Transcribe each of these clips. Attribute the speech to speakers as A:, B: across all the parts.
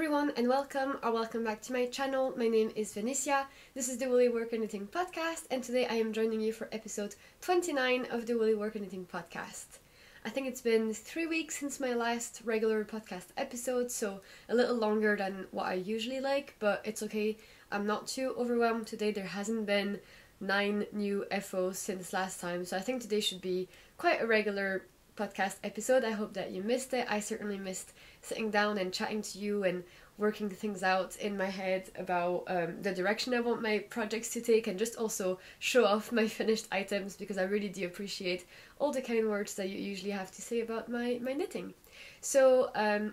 A: everyone and welcome back to my channel. My name is Vanissia, this is the Woolly Worker Knitting Podcast, and today I am joining you for episode 29 of the Woolly Worker Knitting Podcast. I think it's been 3 weeks since my last regular podcast episode, so a little longer than what I usually like, but it's okay, I'm not too overwhelmed today. There hasn't been 9 new FOs since last time, so I think today should be quite a regular podcast episode. I hope that you missed it. I certainly missed sitting down and chatting to you and working things out in my head about the direction I want my projects to take, and just also show off my finished items, because I really do appreciate all the kind words that you usually have to say about my knitting. So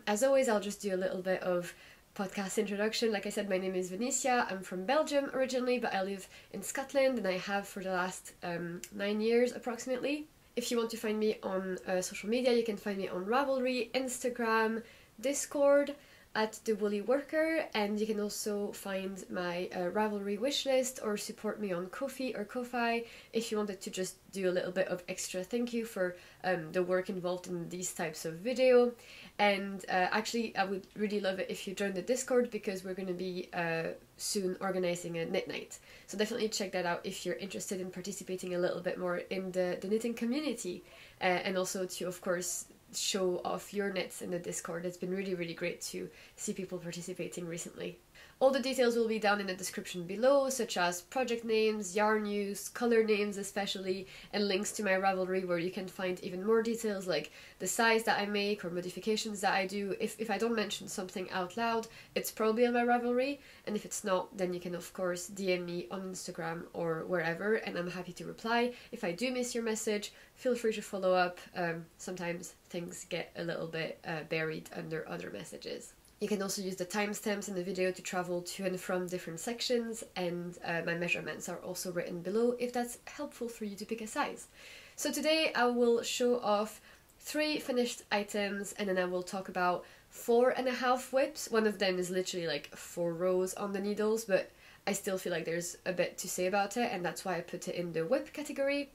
A: as always, I'll just do a little bit of podcast introduction. Like I said, my name is Vanissia. I'm from Belgium originally, but I live in Scotland and I have for the last 9 years approximately. If you want to find me on social media, you can find me on Ravelry, Instagram, Discord, at The Woolly Worker, and you can also find my Ravelry wishlist or support me on Ko-fi or Ko-fi if you wanted to just do a little bit of extra thank you for the work involved in these types of video. And actually, I would really love it if you join the Discord, because we're going to be soon organizing a knit night. So definitely check that out if you're interested in participating a little bit more in the knitting community, and also to, of course, show off your knits in the Discord. It's been really great to see people participating recently. All the details will be down in the description below, such as project names, yarn use, color names especially, and links to my Ravelry where you can find even more details like the size that I make or modifications that I do. If I don't mention something out loud, it's probably on my Ravelry, and if it's not, then you can of course DM me on Instagram or wherever, and I'm happy to reply. If I do miss your message, feel free to follow up. Sometimes things get a little bit buried under other messages. You can also use the timestamps in the video to travel to and from different sections, and my measurements are also written below if that's helpful for you to pick a size. So today I will show off 3 finished items, and then I will talk about 4.5 whips. One of them is literally like 4 rows on the needles, but I still feel like there's a bit to say about it, and that's why I put it in the whip category.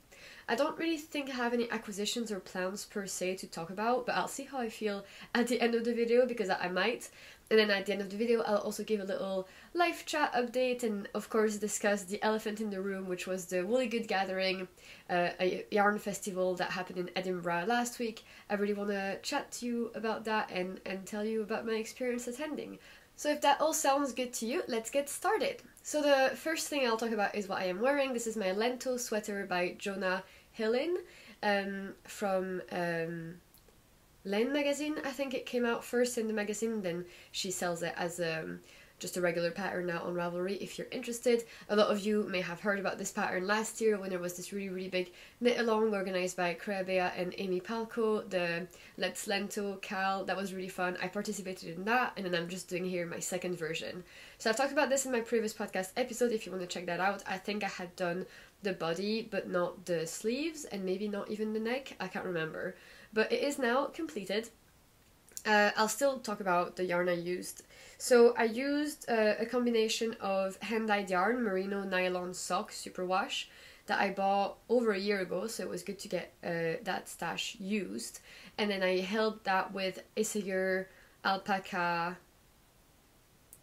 A: I don't really think I have any acquisitions or plans per se to talk about, but I'll see how I feel at the end of the video, because I might. And then at the end of the video I'll also give a little live chat update, and of course discuss the elephant in the room, which was the Woolly Good Gathering, a yarn festival that happened in Edinburgh last week. I really want to chat to you about that and tell you about my experience attending. So if that all sounds good to you, let's get started. So the first thing I'll talk about is what I am wearing. This is my Lento sweater by Jonah Hillin from Len magazine. I think it came out first in the magazine, then she sells it as just a regular pattern now on Ravelry if you're interested. A lot of you may have heard about this pattern last year when there was this really big knit along organised by Bea and Amy Palco, the Let's Lento Cal. That was really fun. I participated in that, and then I'm just doing here my second version. So I've talked about this in my previous podcast episode if you want to check that out. I think I had done the body but not the sleeves, and maybe not even the neck, I can't remember. But it is now completed. I'll still talk about the yarn I used. So I used a combination of hand-dyed yarn, merino nylon sock superwash, that I bought over a year ago, so it was good to get that stash used. And then I held that with Isager Alpaca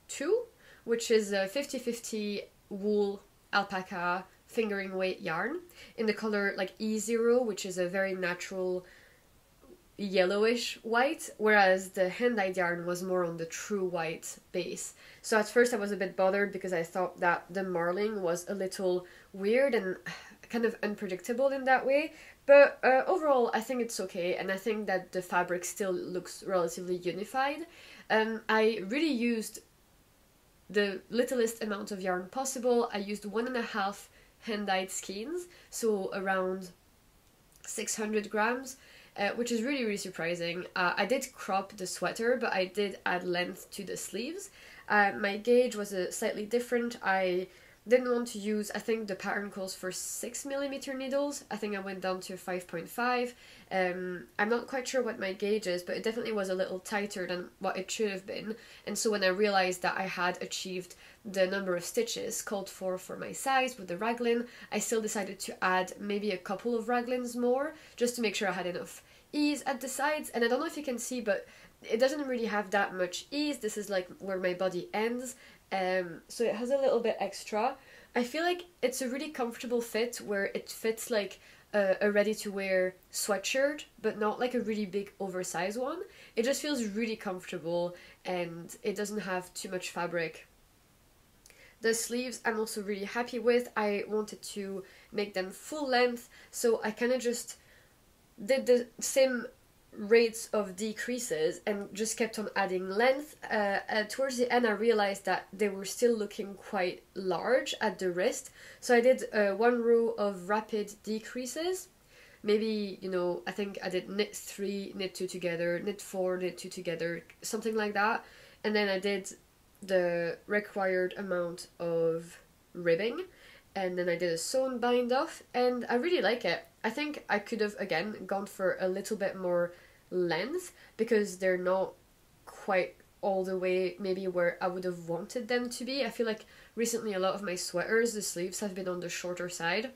A: 2, which is a 50-50 wool alpaca fingering weight yarn in the color like E0, which is a very natural yellowish white, whereas the hand-dyed yarn was more on the true white base. So at first I was a bit bothered because I thought that the marling was a little weird and kind of unpredictable in that way, but overall I think it's okay, and I think that the fabric still looks relatively unified. I really used the littlest amount of yarn possible. I used 1.5 hand-dyed skeins, so around 600 grams. Which is really surprising. I did crop the sweater, but I did add length to the sleeves. My gauge was slightly different. I didn't want to use, I think the pattern calls for 6mm needles. I think I went down to 5.5. I'm not quite sure what my gauge is, but it definitely was a little tighter than what it should have been. And so when I realized that I had achieved the number of stitches called for my size with the raglan, I still decided to add maybe a couple of raglans more, just to make sure I had enough ease at the sides. And I don't know if you can see, but it doesn't really have that much ease. This is like where my body ends, so it has a little bit extra. I feel like it's a really comfortable fit where it fits like a ready-to-wear sweatshirt, but not like a really big oversized one. It just feels really comfortable and it doesn't have too much fabric. The sleeves I'm also really happy with. I wanted to make them full length, so I kind of just did the same rates of decreases and just kept on adding length. Towards the end I realized that they were still looking quite large at the wrist, so I did one row of rapid decreases. Maybe, you know, I think I did knit 3, knit 2 together, knit 4, knit 2 together, something like that. And then I did the required amount of ribbing, and then I did a sewn bind off, and I really like it. I think I could have, again, gone for a little bit more length, because they're not quite all the way maybe where I would have wanted them to be. I feel like recently a lot of my sweaters, the sleeves have been on the shorter side.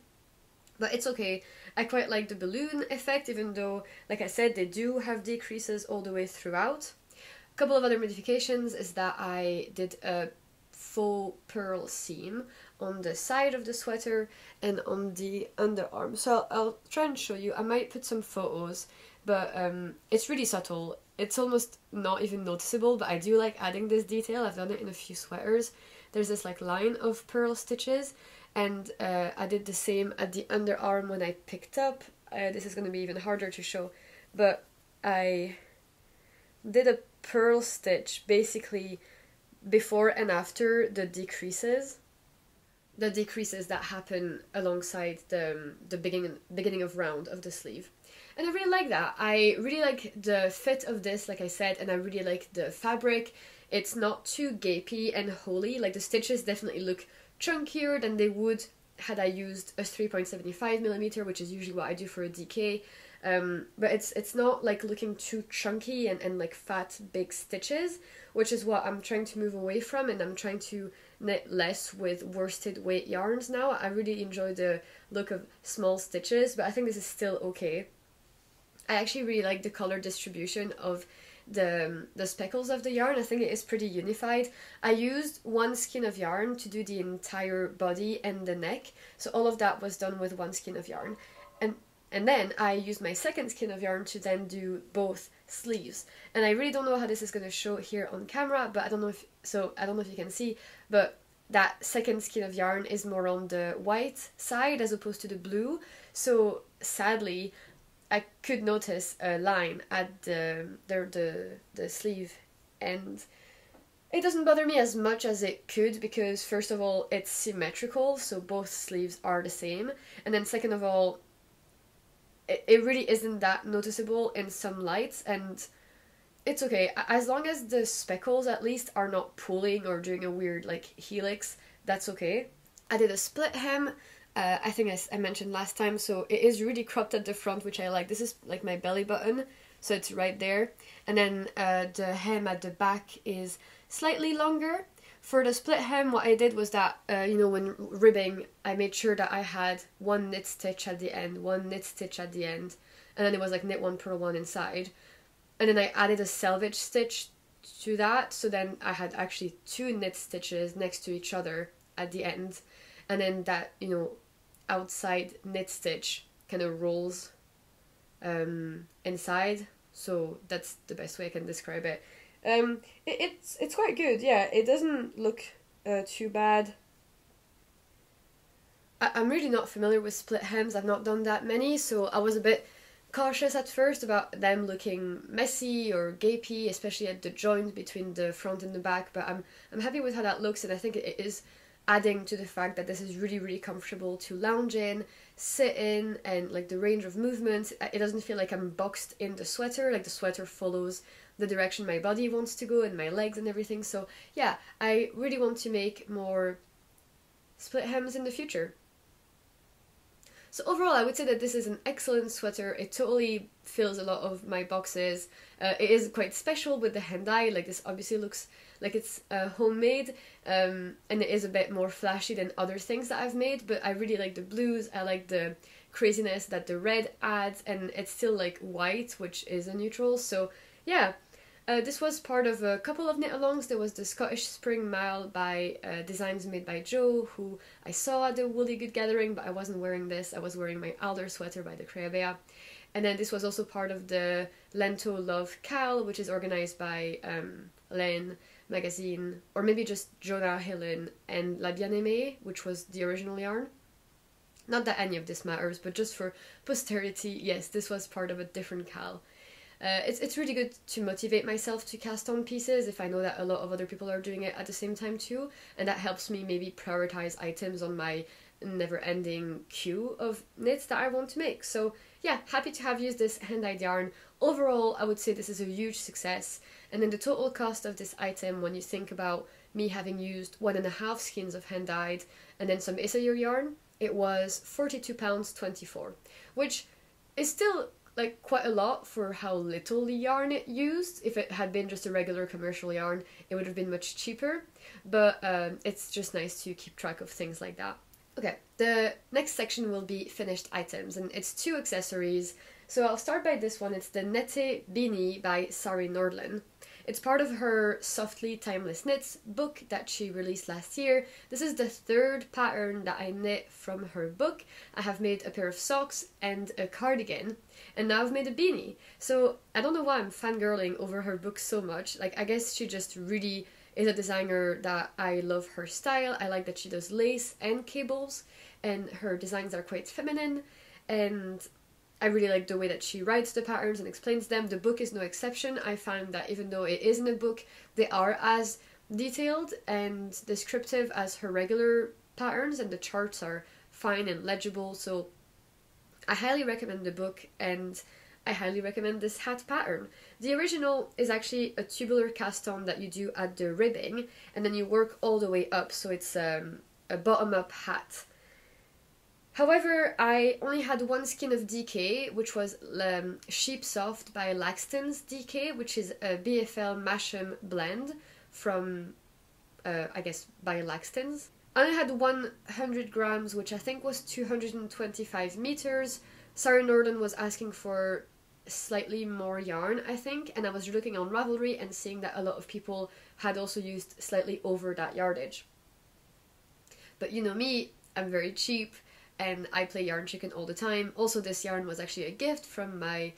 A: But it's okay. I quite like the balloon effect, even though, like I said, they do have decreases all the way throughout. A couple of other modifications is that I did a faux pearl seam on the side of the sweater and on the underarm. So I'll try and show you. I might put some photos, but it's really subtle. It's almost not even noticeable, but I do like adding this detail. I've done it in a few sweaters. There's this like line of pearl stitches, and I did the same at the underarm when I picked up. This is going to be even harder to show, but I did a pearl stitch basically before and after the decreases that happen alongside the beginning of round of the sleeve. And I really like that. I really like the fit of this, like I said, and I really like the fabric. It's not too gapey and holey. Like, the stitches definitely look chunkier than they would had I used a 3.75mm, which is usually what I do for a DK. But it's not like looking too chunky and like fat big stitches, which is what I'm trying to move away from, and I'm trying to knit less with worsted weight yarns now. I really enjoy the look of small stitches, but I think this is still okay. I actually really like the color distribution of the speckles of the yarn. I think it is pretty unified. I used one skein of yarn to do the entire body and the neck, so all of that was done with one skein of yarn. And then I used my second skein of yarn to then do both sleeves. And I really don't know how this is going to show here on camera, but I don't know if you can see, but that second skein of yarn is more on the white side as opposed to the blue. So sadly, I could notice a line at the sleeve, and it doesn't bother me as much as it could, because first of all, it's symmetrical, so both sleeves are the same, and then second of all, it really isn't that noticeable in some lights, and it's okay. As long as the speckles at least are not pulling or doing a weird like helix, that's okay. I did a split hem. I think I mentioned last time, so it is really cropped at the front, which I like. This is like my belly button, so it's right there. And then the hem at the back is slightly longer. For the split hem, what I did was that, you know, when ribbing, I made sure that I had one knit stitch at the end, one knit stitch at the end, and then it was like knit 1, purl 1 inside. And then I added a selvage stitch to that, so then I had actually 2 knit stitches next to each other at the end. And then that, you know, outside knit stitch kind of rolls inside, so that's the best way I can describe it. It's quite good, yeah. It doesn't look too bad. I'm really not familiar with split hems. I've not done that many, so I was a bit cautious at first about them looking messy or gapey, especially at the joint between the front and the back, but I'm happy with how that looks, and I think it is adding to the fact that this is really, really comfortable to lounge in, sit in, and like the range of movement. It doesn't feel like I'm boxed in the sweater, like the sweater follows the direction my body wants to go and my legs and everything. So yeah, I really want to make more split hems in the future. So overall, I would say that this is an excellent sweater. It totally fills a lot of my boxes. It is quite special with the hem dye. Like, this obviously looks like it's homemade, and it is a bit more flashy than other things that I've made, but I really like the blues. I like the craziness that the red adds, and it's still like white, which is a neutral. So yeah, This was part of a couple of knit-alongs. There was the Scottish Spring Mile by designs made by Joe, who I saw at the Woolly Good Gathering, but I wasn't wearing this. I was wearing my Alder sweater by the Creabea. And then this was also part of the Lento Love Cal, which is organized by Len Magazine, or maybe just Jonah Hillen and La Bien-Aimée, which was the original yarn. Not that any of this matters, but just for posterity, yes, this was part of a different cal. It's really good to motivate myself to cast on pieces if I know that a lot of other people are doing it at the same time too, and that helps me maybe prioritize items on my never-ending queue of knits that I want to make. So yeah, happy to have used this hand-dyed yarn. Overall, I would say this is a huge success, and then the total cost of this item, when you think about me having used 1.5 skeins of hand-dyed and then some Isayer yarn, it was £42.24, which is still like quite a lot for how little yarn it used. If it had been just a regular commercial yarn, it would have been much cheaper, but it's just nice to keep track of things like that. Okay, the next section will be finished items, and it's 2 accessories. So I'll start by this one. It's the Nette Beanie by Sari Nordlund. It's part of her Softly Timeless Knits book that she released last year. This is the 3rd pattern that I knit from her book. I have made a pair of socks and a cardigan, and now I've made a beanie. So I don't know why I'm fangirling over her book so much. Like, I guess she just really is a designer that I love her style. I like that she does lace and cables, and her designs are quite feminine, and I really like the way that she writes the patterns and explains them. The book is no exception. I find that even though it isn't a book, they are as detailed and descriptive as her regular patterns, and the charts are fine and legible. So I highly recommend the book, and I highly recommend this hat pattern. The original is actually a tubular cast on that you do at the ribbing, and then you work all the way up, so it's a bottom-up hat. However, I only had 1 skein of DK, which was Sheep Soft by Laxton's DK, which is a BFL Masham blend from, I guess, by Laxton's. I only had 100 grams, which I think was 225 meters. Sari Nordlund was asking for slightly more yarn, I think, and I was looking on Ravelry and seeing that a lot of people had also used slightly over that yardage. But you know me, I'm very cheap, and I play Yarn Chicken all the time. Also, this yarn was actually a gift from my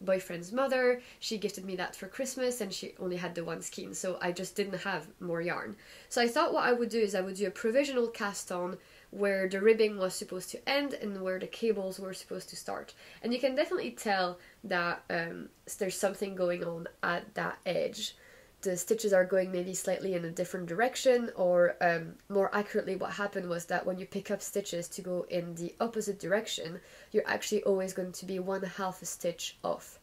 A: boyfriend's mother. She gifted me that for Christmas, and she only had the 1 skein, so I just didn't have more yarn. So I thought what I would do is I would do a provisional cast on where the ribbing was supposed to end and where the cables were supposed to start. And you can definitely tell that there's something going on at that edge. The stitches are going maybe slightly in a different direction, or more accurately what happened was that when you pick up stitches to go in the opposite direction, you're actually always going to be 1/2 a stitch off.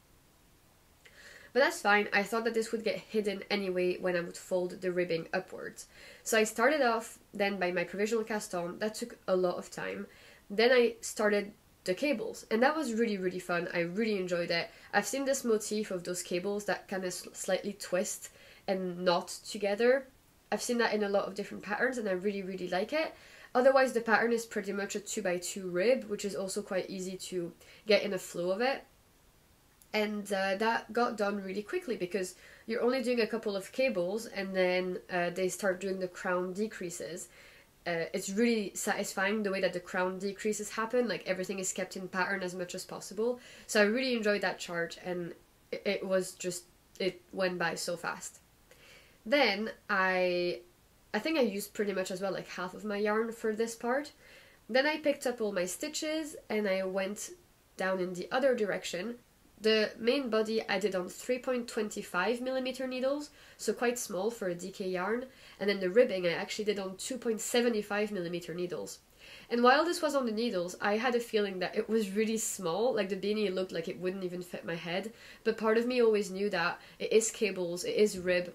A: But that's fine. I thought that this would get hidden anyway when I would fold the ribbing upwards. So I started off then by my provisional cast on. That took a lot of time. Then I started the cables, and that was really, really fun. I really enjoyed it. I've seen this motif of those cables that kind of slightly twist and knot together. I've seen that in a lot of different patterns, and I really, really like it. Otherwise, the pattern is pretty much a 2x2 rib, which is also quite easy to get in a flow of it. And that got done really quickly because you're only doing a couple of cables, and then they start doing the crown decreases. It's really satisfying the way that the crown decreases happen, like everything is kept in pattern as much as possible. So I really enjoyed that chart, and it went by so fast. Then I think I used pretty much as well like half of my yarn for this part. Then I picked up all my stitches and I went down in the other direction. The main body I did on 3.25mm needles, so quite small for a DK yarn, and then the ribbing I actually did on 2.75mm needles. And while this was on the needles, I had a feeling that it was really small, like the beanie looked like it wouldn't even fit my head, but part of me always knew that it is cables, it is rib,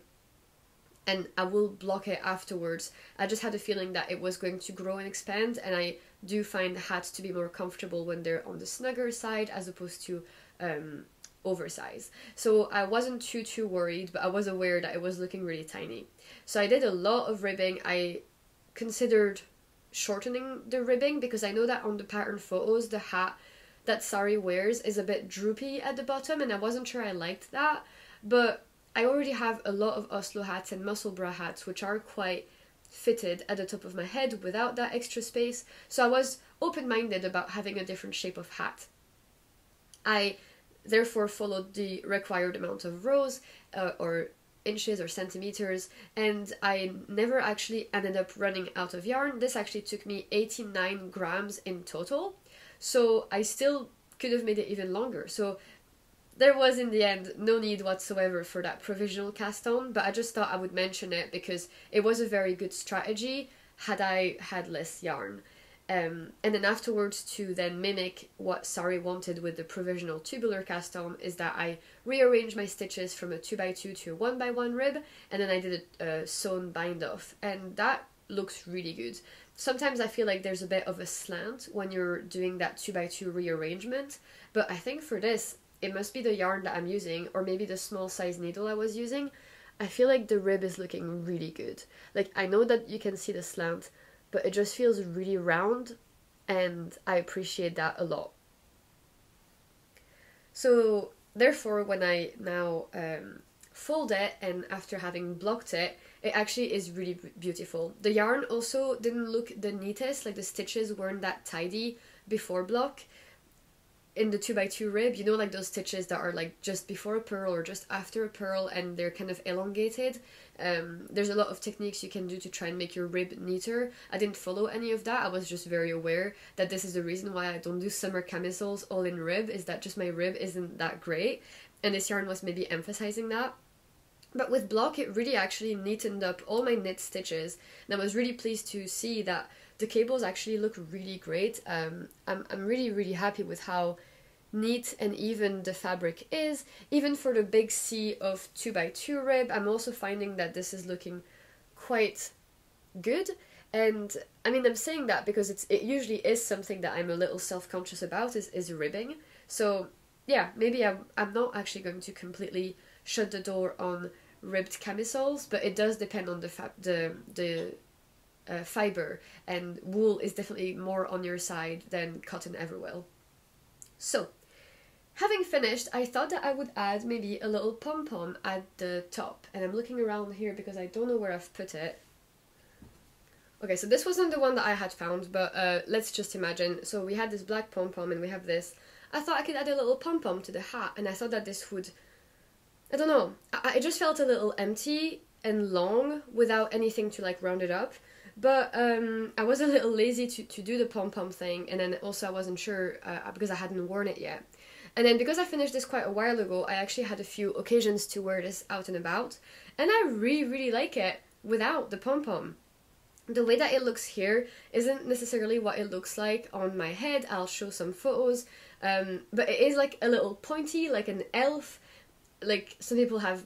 A: and I will block it afterwards. I just had a feeling that it was going to grow and expand, and I do find hats to be more comfortable when they're on the snugger side as opposed to oversized. So I wasn't too worried, but I was aware that it was looking really tiny. So I did a lot of ribbing. I considered shortening the ribbing because I know that on the pattern photos the hat that Sari wears is a bit droopy at the bottom, and I wasn't sure I liked that, but I already have a lot of Oslo hats and muscle bra hats which are quite fitted at the top of my head without that extra space, so I was open-minded about having a different shape of hat. I therefore followed the required amount of rows or inches or centimeters, and I never actually ended up running out of yarn. This actually took me 89 grams in total, so I still could have made it even longer. So there was in the end no need whatsoever for that provisional cast on, but I just thought I would mention it because it was a very good strategy had I had less yarn. And then afterwards, to then mimic what Sari wanted with the provisional tubular cast on, is that I rearranged my stitches from a 2x2 to a 1x1 rib, and then I did a sewn bind off, and that looks really good. Sometimes I feel like there's a bit of a slant when you're doing that 2x2 rearrangement, but I think for this, it must be the yarn that I'm using, or maybe the small size needle I was using. I feel like the rib is looking really good. Like, I know that you can see the slant, but it just feels really round, and I appreciate that a lot. So therefore, when I now fold it, and after having blocked it, it actually is really beautiful. The yarn also didn't look the neatest, like the stitches weren't that tidy before block. In the 2x2 rib, you know, like those stitches that are like just before a purl or just after a purl, and they're kind of elongated. There's a lot of techniques you can do to try and make your rib neater. I didn't follow any of that. I was just very aware that this is the reason why I don't do summer camisoles all in rib, is that just my rib isn't that great, and this yarn was maybe emphasizing that. But with block, it really actually neatened up all my knit stitches, and I was really pleased to see that the cables actually look really great. I'm really happy with how neat and even the fabric is. Even for the big C of 2x2 rib, I'm also finding that this is looking quite good. And I mean, I'm saying that because it usually is something that I'm a little self-conscious about, is ribbing. So yeah, maybe I'm not actually going to completely shut the door on ribbed camisoles, but it does depend on the fiber, and wool is definitely more on your side than cotton ever will. So, having finished, I thought that I would add maybe a little pom-pom at the top, and I'm looking around here because I don't know where I've put it. Okay, so this wasn't the one that I had found, but let's just imagine. So we had this black pom-pom and we have this. I thought I could add a little pom-pom to the hat, and I thought that this would, I don't know, I just felt a little empty and long without anything to like round it up. But I was a little lazy to do the pom-pom thing, and then also I wasn't sure because I hadn't worn it yet. And then because I finished this quite a while ago, I actually had a few occasions to wear this out and about, and I really like it without the pom-pom. The way that it looks here isn't necessarily what it looks like on my head. I'll show some photos, but it is like a little pointy, like an elf. Like, some people have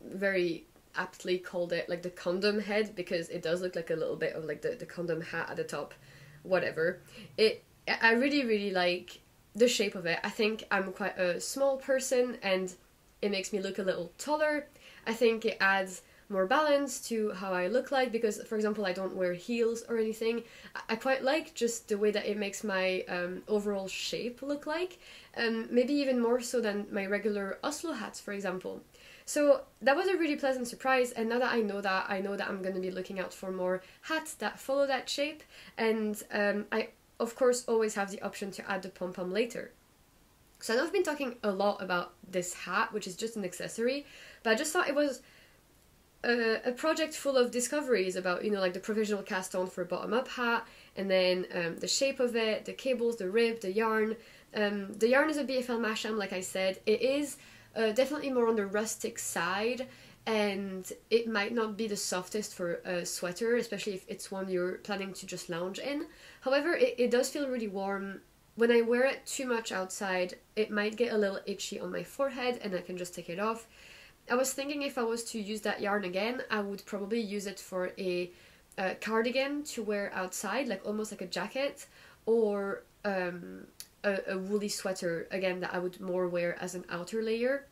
A: very aptly called it like the condom head, because it does look like a little bit of like the condom hat at the top. Whatever. I really like the shape of it. I think I'm quite a small person, and it makes me look a little taller. I think it adds more balance to how I look like, because for example I don't wear heels or anything. I quite like just the way that it makes my overall shape look like, maybe even more so than my regular Oslo hats, for example. So that was a really pleasant surprise, and now that I know that I'm going to be looking out for more hats that follow that shape, and I of course always have the option to add the pom-pom later. So I know I've been talking a lot about this hat, which is just an accessory, but I just thought it was a project full of discoveries about, you know, like the provisional cast on for a bottom-up hat, and then the shape of it, the cables, the rib, the yarn. The yarn is a BFL Masham, like I said. It is definitely more on the rustic side, and it might not be the softest for a sweater, especially if it's one you're planning to just lounge in. However, it does feel really warm. When I wear it too much outside, it might get a little itchy on my forehead, and I can just take it off. I was thinking if I was to use that yarn again, I would probably use it for a cardigan to wear outside, like almost like a jacket, or a woolly sweater, again, that I would more wear as an outer layer.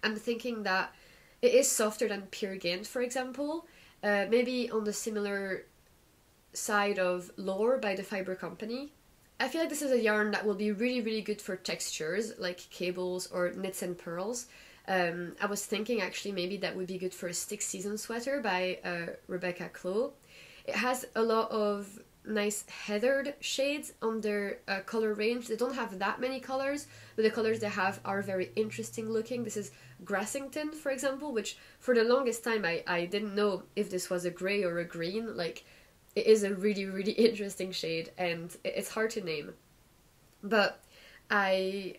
A: I'm thinking that it is softer than Peer Gynt, for example, maybe on the similar side of Lore by the Fiber Company. I feel like this is a yarn that will be really good for textures, like cables or knits and pearls. I was thinking actually maybe that would be good for a 6-season sweater by Rebecca Clow. It has a lot of nice heathered shades on their color range. They don't have that many colors, but the colors they have are very interesting looking. This is Grassington, for example, which for the longest time I didn't know if this was a grey or a green. Like, it is a really, really interesting shade, and it's hard to name. But I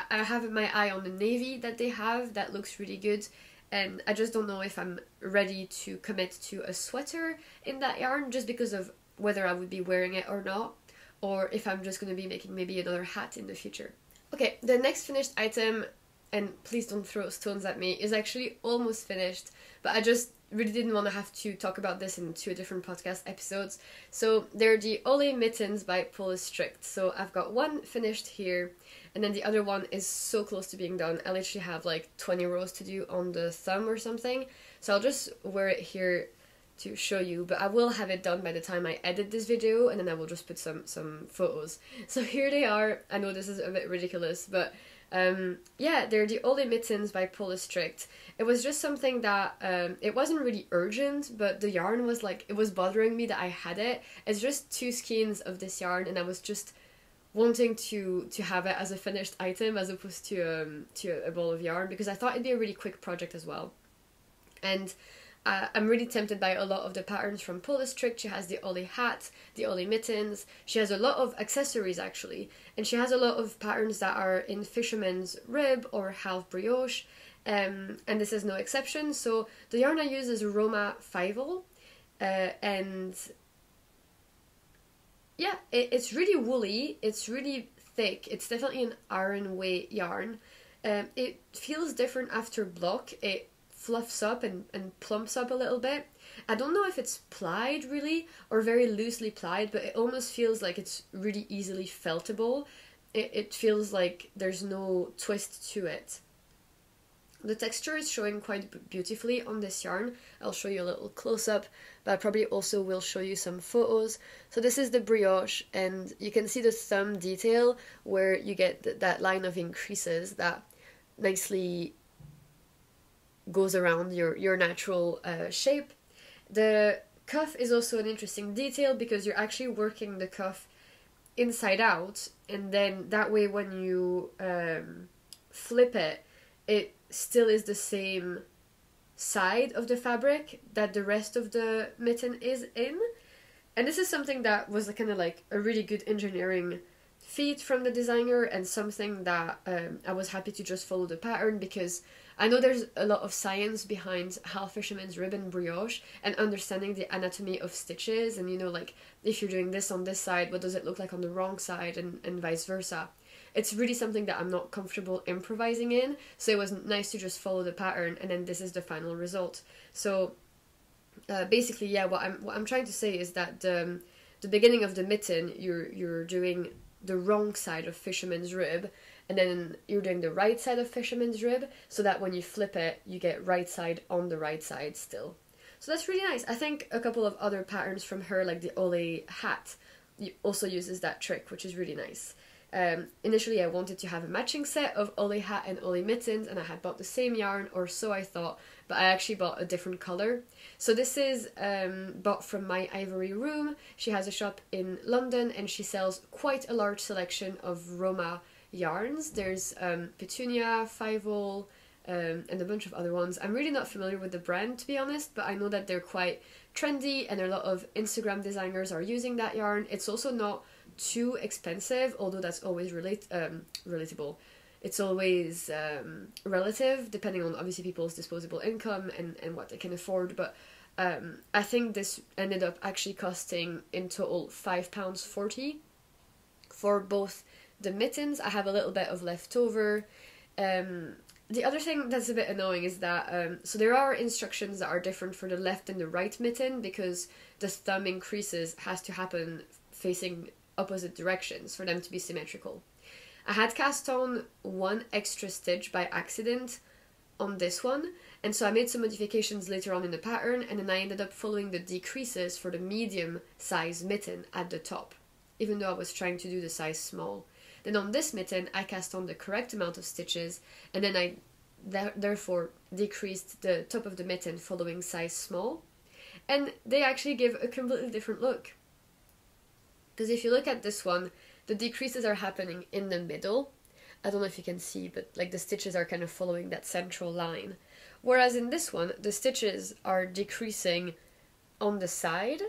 A: have my eye on the navy that they have that looks really good, and I just don't know if I'm ready to commit to a sweater in that yarn, just because of whether I would be wearing it or not, or if I'm just going to be making maybe another hat in the future. Okay, the next finished item, and please don't throw stones at me, is actually almost finished, but I just really didn't want to have to talk about this in 2 different podcast episodes. So they're the Ole mittens by Paula Strict. So I've got one finished here, and then the other one is so close to being done. I literally have like 20 rows to do on the thumb or something. So I'll just wear it here to show you, but I will have it done by the time I edit this video, and then I will just put some photos. So here they are. I know this is a bit ridiculous, but yeah, they're the Ole mittens by Paula Strict. It was just something that, it wasn't really urgent, but the yarn was like, it was bothering me that I had it. It's just 2 skeins of this yarn, and I was just wanting to have it as a finished item as opposed to a ball of yarn, because I thought it'd be a really quick project as well. And I'm really tempted by a lot of the patterns from Paula Strict. She has the Ole hat, the Ole mittens. She has a lot of accessories actually, and she has a lot of patterns that are in fisherman's rib or half brioche, and this is no exception. So the yarn I use is Roma 5-wool, and yeah, it's really woolly, it's really thick, it's definitely an iron weight yarn. It feels different after block. It fluffs up and plumps up a little bit. I don't know if it's plied really or very loosely plied, but it almost feels like it's really easily feltable. It feels like there's no twist to it. The texture is showing quite beautifully on this yarn. I'll show you a little close-up, but I probably also will show you some photos. So this is the brioche, and you can see the thumb detail where you get that line of increases that nicely goes around your natural shape. The cuff is also an interesting detail because you're actually working the cuff inside out, and then that way when you flip it, it still is the same side of the fabric that the rest of the mitten is in. And this is something that was kind of like a really good engineering feat from the designer, and something that I was happy to just follow the pattern, because I know there's a lot of science behind half fisherman's rib and brioche and understanding the anatomy of stitches, and you know, like if you're doing this on this side, what does it look like on the wrong side, and vice versa. It's really something that I'm not comfortable improvising in, so it was nice to just follow the pattern, and then this is the final result. So basically, yeah, what I'm trying to say is that the beginning of the mitten, you're doing the wrong side of fisherman's rib, and then you're doing the right side of fisherman's rib, so that when you flip it, you get right side on the right side still. So that's really nice. I think a couple of other patterns from her, like the Ole hat, also uses that trick, which is really nice. Initially I wanted to have a matching set of Ole hat and Ole mittens, and I had bought the same yarn, or so I thought, but I actually bought a different color. So this is bought from My Ivory Room. She has a shop in London, and she sells quite a large selection of Roma yarns. There's Petunia, 5-wool, and a bunch of other ones. I'm really not familiar with the brand, to be honest, but I know that they're quite trendy, and a lot of Instagram designers are using that yarn. It's also not too expensive, although that's always relatable. It's always relative, depending on obviously people's disposable income and what they can afford, but I think this ended up actually costing in total £5.40 for both the mittens. I have a little bit of leftover. The other thing that's a bit annoying is that, so there are instructions that are different for the left and the right mitten, because the thumb increases has to happen facing opposite directions for them to be symmetrical. I had cast on one extra stitch by accident on this one, and so I made some modifications later on in the pattern, and then I ended up following the decreases for the medium size mitten at the top, even though I was trying to do the size small. Then on this mitten I cast on the correct amount of stitches, and then I therefore decreased the top of the mitten following size small, and they actually give a completely different look. Because if you look at this one, the decreases are happening in the middle. I don't know if you can see, but like the stitches are kind of following that central line. Whereas in this one, the stitches are decreasing on the side.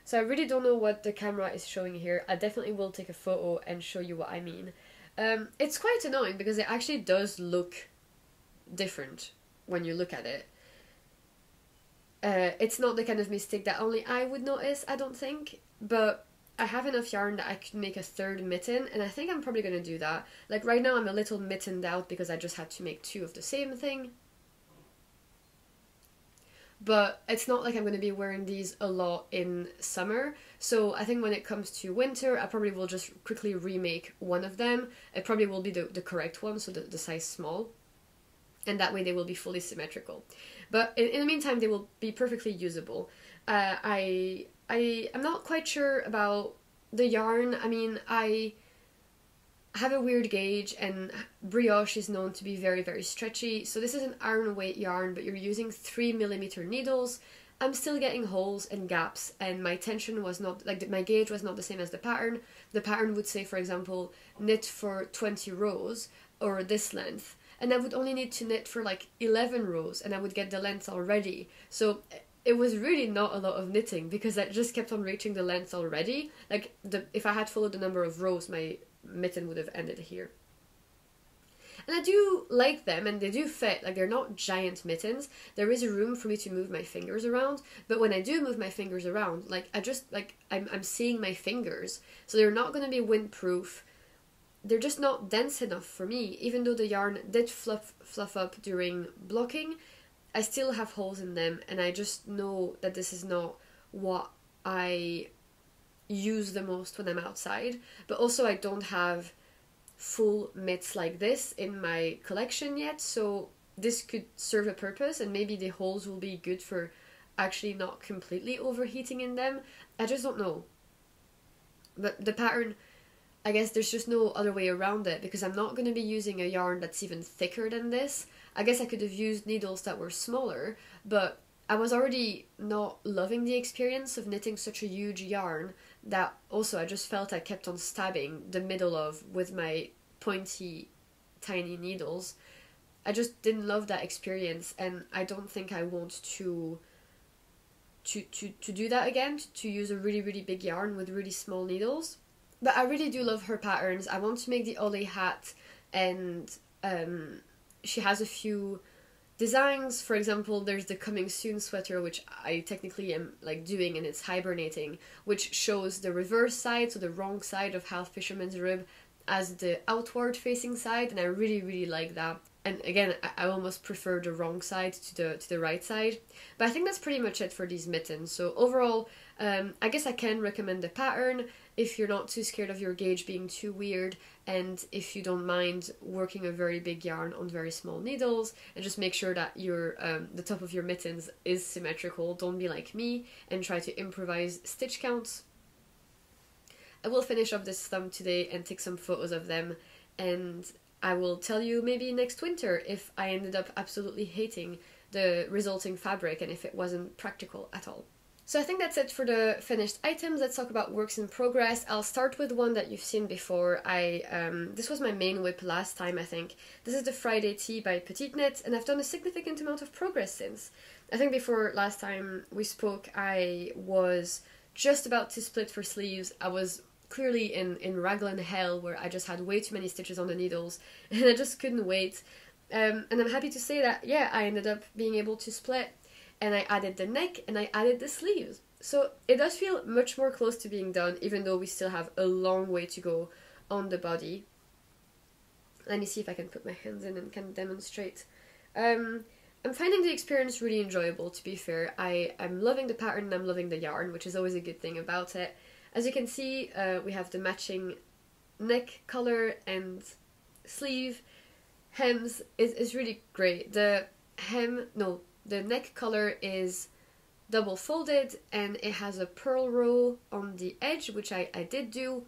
A: So I really don't know what the camera is showing here. I definitely will take a photo and show you what I mean. It's quite annoying because it actually does look different when you look at it. It's not the kind of mistake that only I would notice, I don't think, but I have enough yarn that I could make a third mitten, and I think I'm probably going to do that. Like right now I'm a little mittened out because I just had to make 2 of the same thing. But it's not like I'm going to be wearing these a lot in summer, so I think when it comes to winter I probably will just quickly remake one of them. It probably will be the correct one, so the size small, and that way they will be fully symmetrical. But in the meantime they will be perfectly usable. I'm not quite sure about the yarn. I mean, I have a weird gauge, and brioche is known to be very, very stretchy. So this is an iron weight yarn, but you're using 3mm needles. I'm still getting holes and gaps, and my tension was not, like my gauge was not the same as the pattern. The pattern would say, for example, knit for 20 rows, or this length. And I would only need to knit for like 11 rows, and I would get the length already. So it was really not a lot of knitting because I just kept on reaching the length already. Like if I had followed the number of rows, my mitten would have ended here. And I do like them, and they do fit. Like they're not giant mittens. There is room for me to move my fingers around, but when I do move my fingers around, like I'm seeing my fingers, so they're not going to be windproof. They're just not dense enough for me. Even though the yarn did fluff up during blocking, I still have holes in them, and I just know that this is not what I use the most when I'm outside. But also I don't have full mitts like this in my collection yet, so this could serve a purpose, and maybe the holes will be good for actually not completely overheating in them. I just don't know. But the pattern, I guess there's just no other way around it, because I'm not going to be using a yarn that's even thicker than this. I guess I could have used needles that were smaller, but I was already not loving the experience of knitting such a huge yarn that also I just felt I kept on stabbing the middle of with my pointy tiny needles. I just didn't love that experience, and I don't think I want to do that again, to use a really, really big yarn with really small needles. But I really do love her patterns. I want to make the Ollie hat, and she has a few designs. For example, there's the Coming Soon sweater, which I technically am like doing, and it's hibernating, which shows the reverse side, so the wrong side of Half Fisherman's Rib, as the outward facing side, and I really, really like that. And again, I almost prefer the wrong side to the right side. But I think that's pretty much it for these mittens. So overall, I guess I can recommend the pattern if you're not too scared of your gauge being too weird, and if you don't mind working a very big yarn on very small needles, and just make sure that your the top of your mittens is symmetrical. Don't be like me and try to improvise stitch counts. I will finish up this thumb today and take some photos of them, and I will tell you maybe next winter if I ended up absolutely hating the resulting fabric and if it wasn't practical at all. So I think that's it for the finished items. Let's talk about works in progress. I'll start with one that you've seen before. This was my main whip last time, I think. This is the Friday Tee by Petite Knit, and I've done a significant amount of progress since. I think before last time we spoke, I was just about to split for sleeves. I was clearly in raglan hell, where I just had way too many stitches on the needles, and I just couldn't wait. And I'm happy to say that, yeah, I ended up being able to split, and I added the neck, and I added the sleeves. So it does feel much more close to being done, even though we still have a long way to go on the body. Let me see if I can put my hands in and can demonstrate. I'm finding the experience really enjoyable, to be fair. I'm loving the pattern, and I'm loving the yarn, which is always a good thing about it. As you can see, we have the matching neck color and sleeve. Hems is really great. The neck color is double folded, and it has a purl row on the edge, which I did do.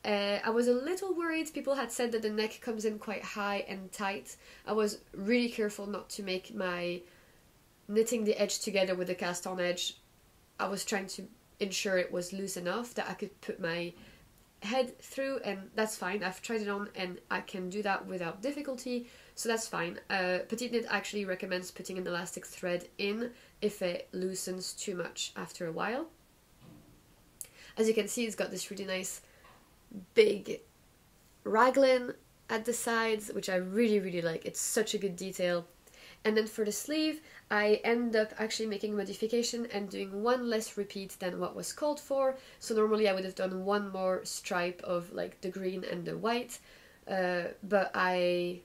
A: I was a little worried. People had said that the neck comes in quite high and tight. I was really careful not to make my knitting the edge together with the cast on edge. I was trying to ensure it was loose enough that I could put my head through, and that's fine. I've tried it on and I can do that without difficulty, so that's fine. Petite Knit actually recommends putting an elastic thread in if it loosens too much after a while. As you can see, it's got this really nice big raglan at the sides, which I really like. It's such a good detail. And then for the sleeve, I end up actually making a modification and doing one less repeat than what was called for. So normally I would have done one more stripe of like the green and the white, but I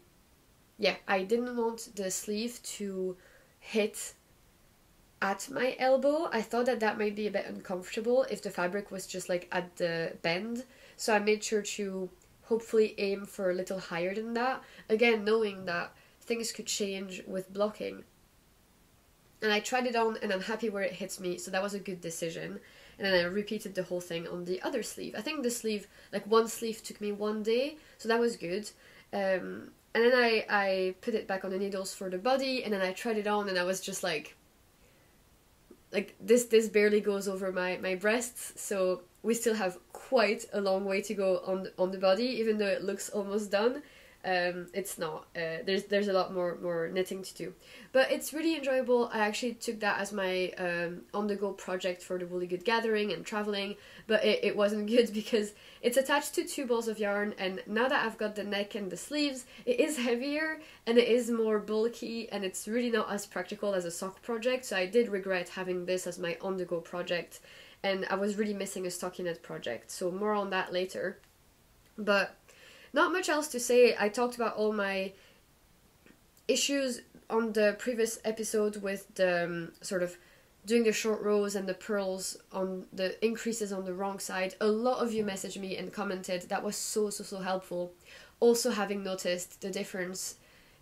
A: didn't want the sleeve to hit at my elbow. I thought that that might be a bit uncomfortable if the fabric was just like at the bend, so I made sure to hopefully aim for a little higher than that, again knowing that things could change with blocking. And I tried it on and I'm happy where it hits me, so that was a good decision. And then I repeated the whole thing on the other sleeve. I think the sleeve, like one sleeve took me one day, so that was good. And then I put it back on the needles for the body, and then I tried it on and I was just like this barely goes over my breasts, so we still have quite a long way to go on the body, even though it looks almost done. It's not. There's a lot more knitting to do, but it's really enjoyable. I actually took that as my on-the-go project for the Woolly Good Gathering and traveling, but it wasn't good because it's attached to 2 balls of yarn, and now that I've got the neck and the sleeves, it is heavier and it is more bulky, and it's really not as practical as a sock project, so I did regret having this as my on-the-go project, and I was really missing a stockinette project, so more on that later. But not much else to say. I talked about all my issues on the previous episode with the sort of doing the short rows and the purls on the increases on the wrong side. A lot of you messaged me and commented. That was so helpful. Also having noticed the difference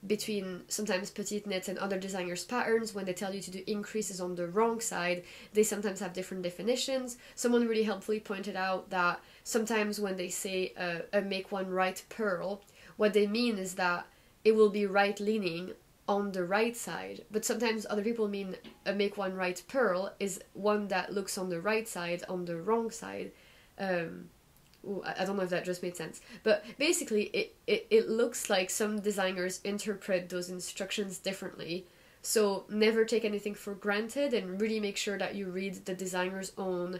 A: between sometimes Petite Knit and other designers' patterns. When they tell you to do increases on the wrong side, they sometimes have different definitions. Someone really helpfully pointed out that sometimes when they say a make one right purl, what they mean is that it will be right leaning on the right side, but sometimes other people mean a make one right purl is one that looks on the right side on the wrong side. I don't know if that just made sense, but basically it looks like some designers interpret those instructions differently, so never take anything for granted and really make sure that you read the designer's own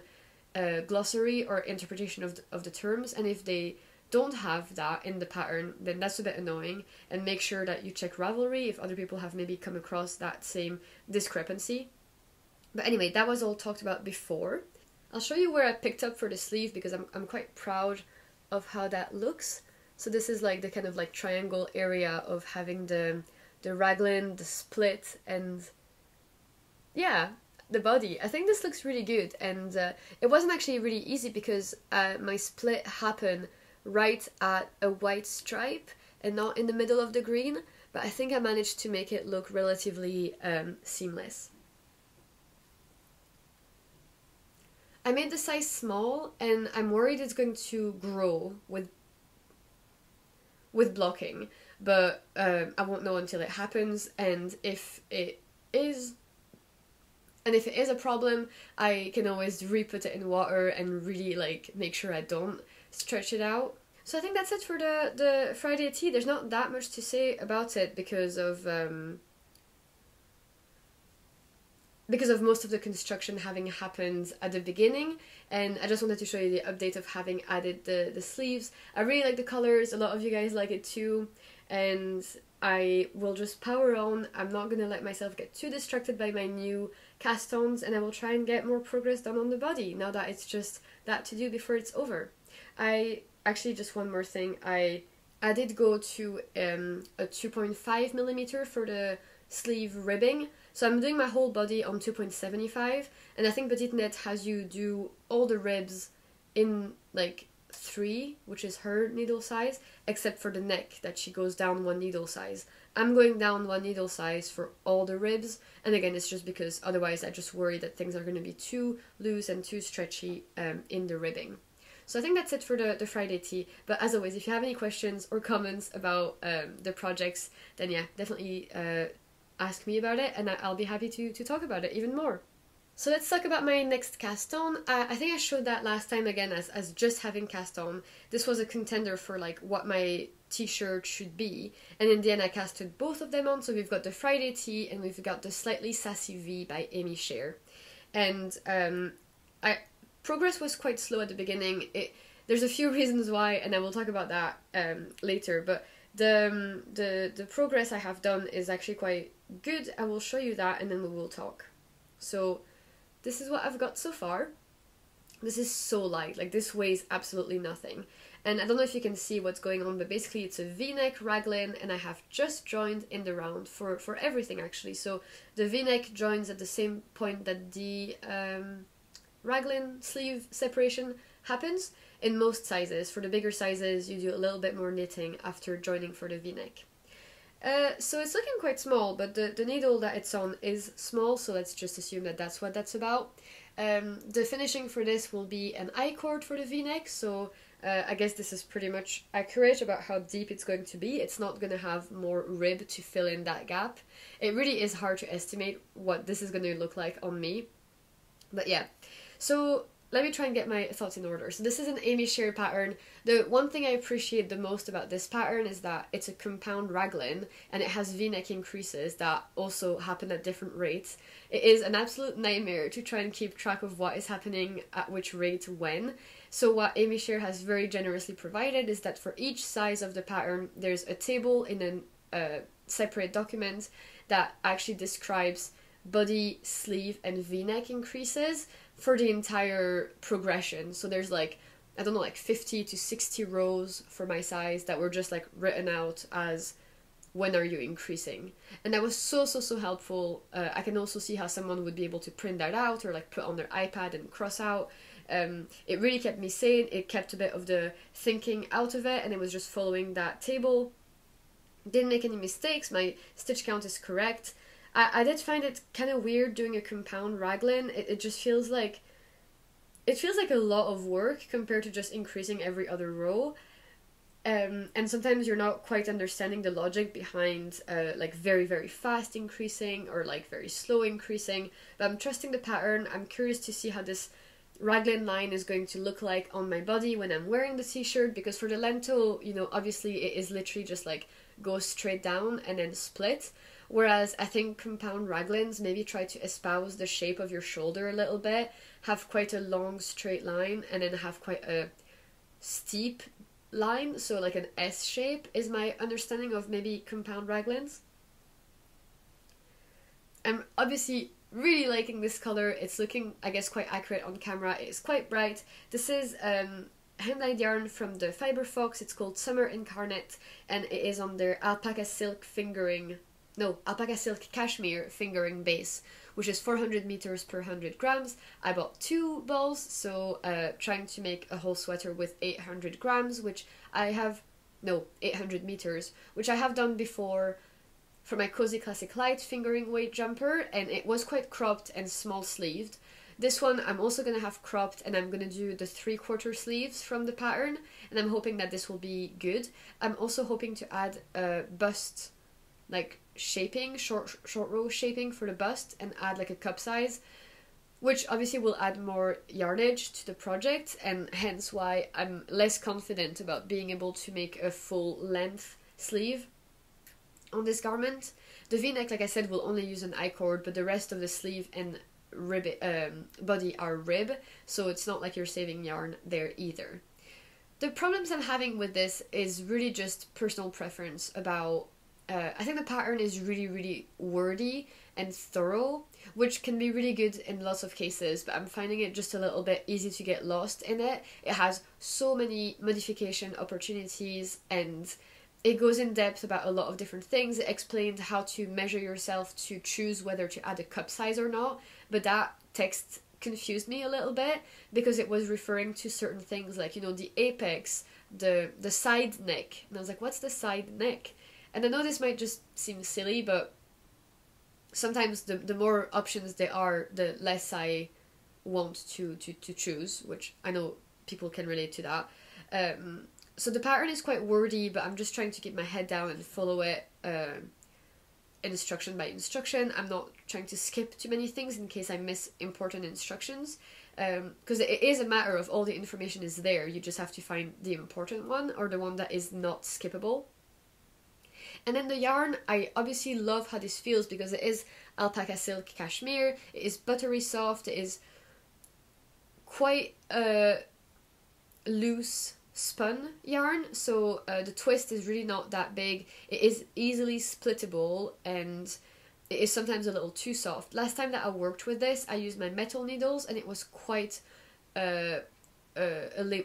A: glossary or interpretation of the terms, and if they don't have that in the pattern, then that's a bit annoying, and make sure that you check Ravelry if other people have maybe come across that same discrepancy. But anyway, that was all talked about before. I'll show you where I picked up for the sleeve because I'm quite proud of how that looks. So this is like the kind of like triangle area of having the raglan, the split, and yeah, the body. I think this looks really good, and it wasn't actually really easy because my split happened right at a white stripe and not in the middle of the green, but I think I managed to make it look relatively seamless. I made the size small, and I'm worried it's going to grow with blocking, but I won't know until it happens, and if it is a problem, I can always re-put it in water and really like make sure I don't stretch it out. So I think that's it for the Friday tea. There's not that much to say about it because of most of the construction having happened at the beginning, and I just wanted to show you the update of having added the sleeves. I really like the colors, a lot of you guys like it too, and I will just power on. I'm not gonna let myself get too distracted by my new cast-ons, and I will try and get more progress done on the body now that it's just that to do before it's over. Actually, just one more thing, I did go to a 2.5mm for the sleeve ribbing. So I'm doing my whole body on 2.75, and I think Petite Knit has you do all the ribs in like 3, which is her needle size, except for the neck that she goes down 1 needle size. I'm going down 1 needle size for all the ribs, and again it's just because otherwise I just worry that things are going to be too loose and too stretchy in the ribbing. So I think that's it for the Friday tea. But as always, if you have any questions or comments about the projects, then yeah, definitely ask me about it, and I'll be happy to talk about it even more. So let's talk about my next cast on. I think I showed that last time again as just having cast on. This was a contender for like what my t-shirt should be, and in the end I casted both of them on. So we've got the Friday tee and we've got the Slightly Sassy V by Amy Sher. And progress was quite slow at the beginning. There's a few reasons why, and I will talk about that later, but the progress I have done is actually quite good. I will show you that and then we will talk. So this is what I've got so far. This is so light, like this weighs absolutely nothing. And I don't know if you can see what's going on, but basically it's a v-neck raglan, and I have just joined in the round for everything actually. So the v-neck joins at the same point that the raglan sleeve separation happens in most sizes. For the bigger sizes you do a little bit more knitting after joining for the v-neck. So it's looking quite small, but the needle that it's on is small, so let's just assume that that's what that's about. The finishing for this will be an I-cord for the v-neck, so I guess this is pretty much accurate about how deep it's going to be. It's not going to have more rib to fill in that gap. It really is hard to estimate what this is going to look like on me. But yeah, so let me try and get my thoughts in order. So this is an Amy Sher pattern. The one thing I appreciate the most about this pattern is that it's a compound raglan and it has v-neck increases that also happen at different rates. It is an absolute nightmare to try and keep track of what is happening at which rate when. So what Amy Sher has very generously provided is that for each size of the pattern there's a table in a separate document that actually describes body, sleeve and v-neck increases for the entire progression. So there's like, I don't know, like 50 to 60 rows for my size that were just like written out as when are you increasing. And that was so helpful. I can also see how someone would be able to print that out or like put on their iPad and cross out. It really kept me sane. It kept a bit of the thinking out of it, and it was just following that table. Didn't make any mistakes. My stitch count is correct. I did find it kind of weird doing a compound raglan. It just feels like a lot of work compared to just increasing every other row. And sometimes you're not quite understanding the logic behind like very fast increasing or like very slow increasing. But I'm trusting the pattern. I'm curious to see how this raglan line is going to look like on my body when I'm wearing the t-shirt, because for the lento, you know, obviously it is literally just like go straight down and then split. Whereas I think compound raglans maybe try to espouse the shape of your shoulder a little bit, have quite a long straight line, and then have quite a steep line, so like an S shape is my understanding of maybe compound raglans. I'm obviously really liking this color. It's looking, I guess, quite accurate on camera. It's quite bright. This is hand-dyed yarn from the Fiber Fox. It's called Summer Incarnate, and it is on their alpaca silk cashmere fingering base, which is 400 meters per 100 grams. I bought 2 balls, so trying to make a whole sweater with 800 grams, which I have, 800 meters, which I have done before for my Cozy Classic Light fingering weight jumper, and it was quite cropped and small sleeved. This one I'm also going to have cropped, and I'm going to do the 3/4 sleeves from the pattern, and I'm hoping that this will be good. I'm also hoping to add a bust like shaping, short row shaping for the bust, and add like a cup size, which obviously will add more yardage to the project, and hence why I'm less confident about being able to make a full length sleeve on this garment. The v-neck, like I said, will only use an I-cord, but the rest of the sleeve and rib body are rib, so it's not like you're saving yarn there either. The problems I'm having with this is really just personal preference about I think the pattern is really wordy and thorough, which can be really good in lots of cases, but I'm finding it just a little bit easy to get lost in it. It has so many modification opportunities, and it goes in depth about a lot of different things. It explained how to measure yourself to choose whether to add a cup size or not, but that text confused me a little bit because it was referring to certain things like, you know, the apex, the side neck, and I was like, what's the side neck? And I know this might just seem silly, but sometimes the more options there are, the less I want to choose, which I know people can relate to that. So the pattern is quite wordy, but I'm just trying to keep my head down and follow it instruction by instruction. I'm not trying to skip too many things in case I miss important instructions, because it is a matter of all the information is there, you just have to find the important one or the one that is not skippable. And then the yarn, I obviously love how this feels because it is alpaca silk cashmere, it is buttery soft, it is quite loose spun yarn, so the twist is really not that big, it is easily splittable, and it is sometimes a little too soft. Last time that I worked with this, I used my metal needles and it was quite a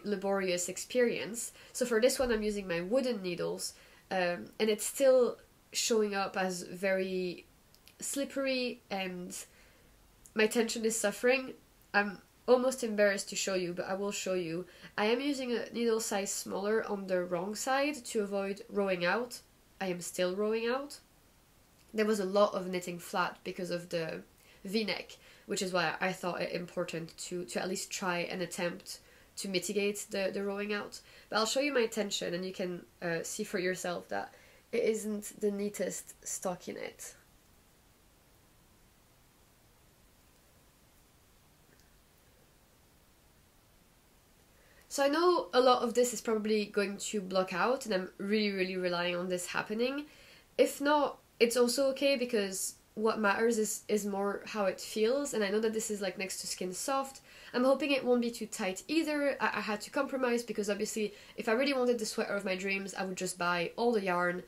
A: laborious experience. So for this one I'm using my wooden needles, and it's still showing up as very slippery and my tension is suffering. I'm almost embarrassed to show you, but I will show you. I am using a needle size smaller on the wrong side to avoid rowing out. I am still rowing out. There was a lot of knitting flat because of the v-neck, which is why I thought it important to at least try and attempt to mitigate the rowing out. But I'll show you my tension and you can see for yourself that it isn't the neatest stockinette. So I know a lot of this is probably going to block out and I'm really relying on this happening. If not, it's also okay because what matters is more how it feels, and I know that this is like next to skin soft. I'm hoping it won't be too tight either. I had to compromise because obviously if I really wanted the sweater of my dreams I would just buy all the yarn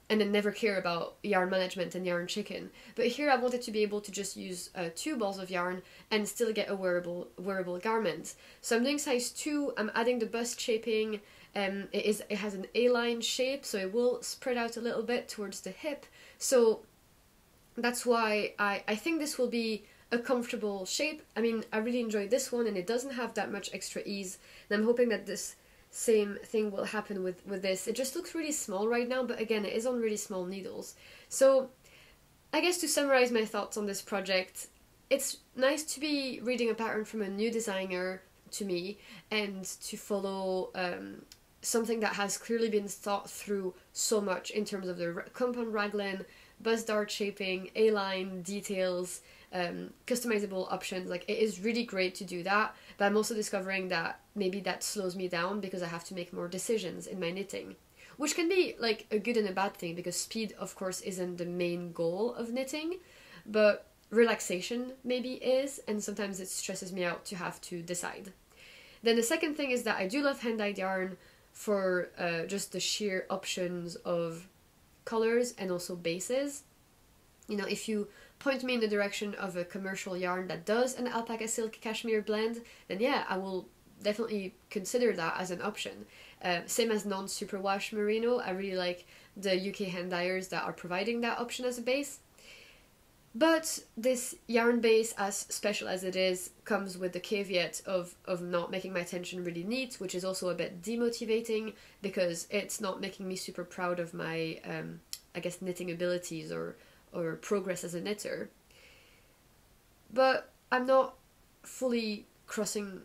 A: and then never care about yarn management and yarn chicken. But here I wanted to be able to just use 2 balls of yarn and still get a wearable garment. So I'm doing size 2, I'm adding the bust shaping, it has an A-line shape, so it will spread out a little bit towards the hip. So that's why I think this will be a comfortable shape. I mean, I really enjoyed this one and it doesn't have that much extra ease. And I'm hoping that this same thing will happen with this. It just looks really small right now, but again, it is on really small needles. So I guess to summarize my thoughts on this project, it's nice to be reading a pattern from a new designer to me and to follow something that has clearly been thought through so much in terms of the compound raglan, bust dart shaping, A-line details, customizable options. Like, it is really great to do that, but I'm also discovering that maybe that slows me down because I have to make more decisions in my knitting, which can be like a good and a bad thing because speed of course isn't the main goal of knitting, but relaxation maybe is, and sometimes it stresses me out to have to decide. Then the second thing is that I do love hand-dyed yarn for just the sheer options of colors and also bases. You know, if you point me in the direction of a commercial yarn that does an alpaca silk cashmere blend, then yeah, I will definitely consider that as an option. Same as non-superwash merino, I really like the UK hand dyers that are providing that option as a base. But this yarn base, as special as it is, comes with the caveat of not making my tension really neat, which is also a bit demotivating because it's not making me super proud of my, I guess, knitting abilities or progress as a knitter. But I'm not fully crossing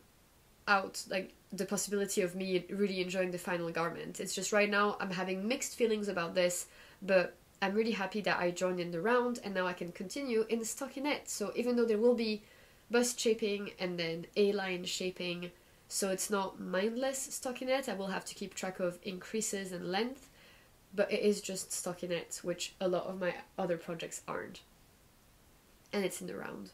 A: out like the possibility of me really enjoying the final garment. It's just right now I'm having mixed feelings about this, but I'm really happy that I joined in the round and now I can continue in the stockinette. So even though there will be bust shaping and then A-line shaping, so it's not mindless stockinette, I will have to keep track of increases and length, but it is just stockinette, which a lot of my other projects aren't. And it's in the round.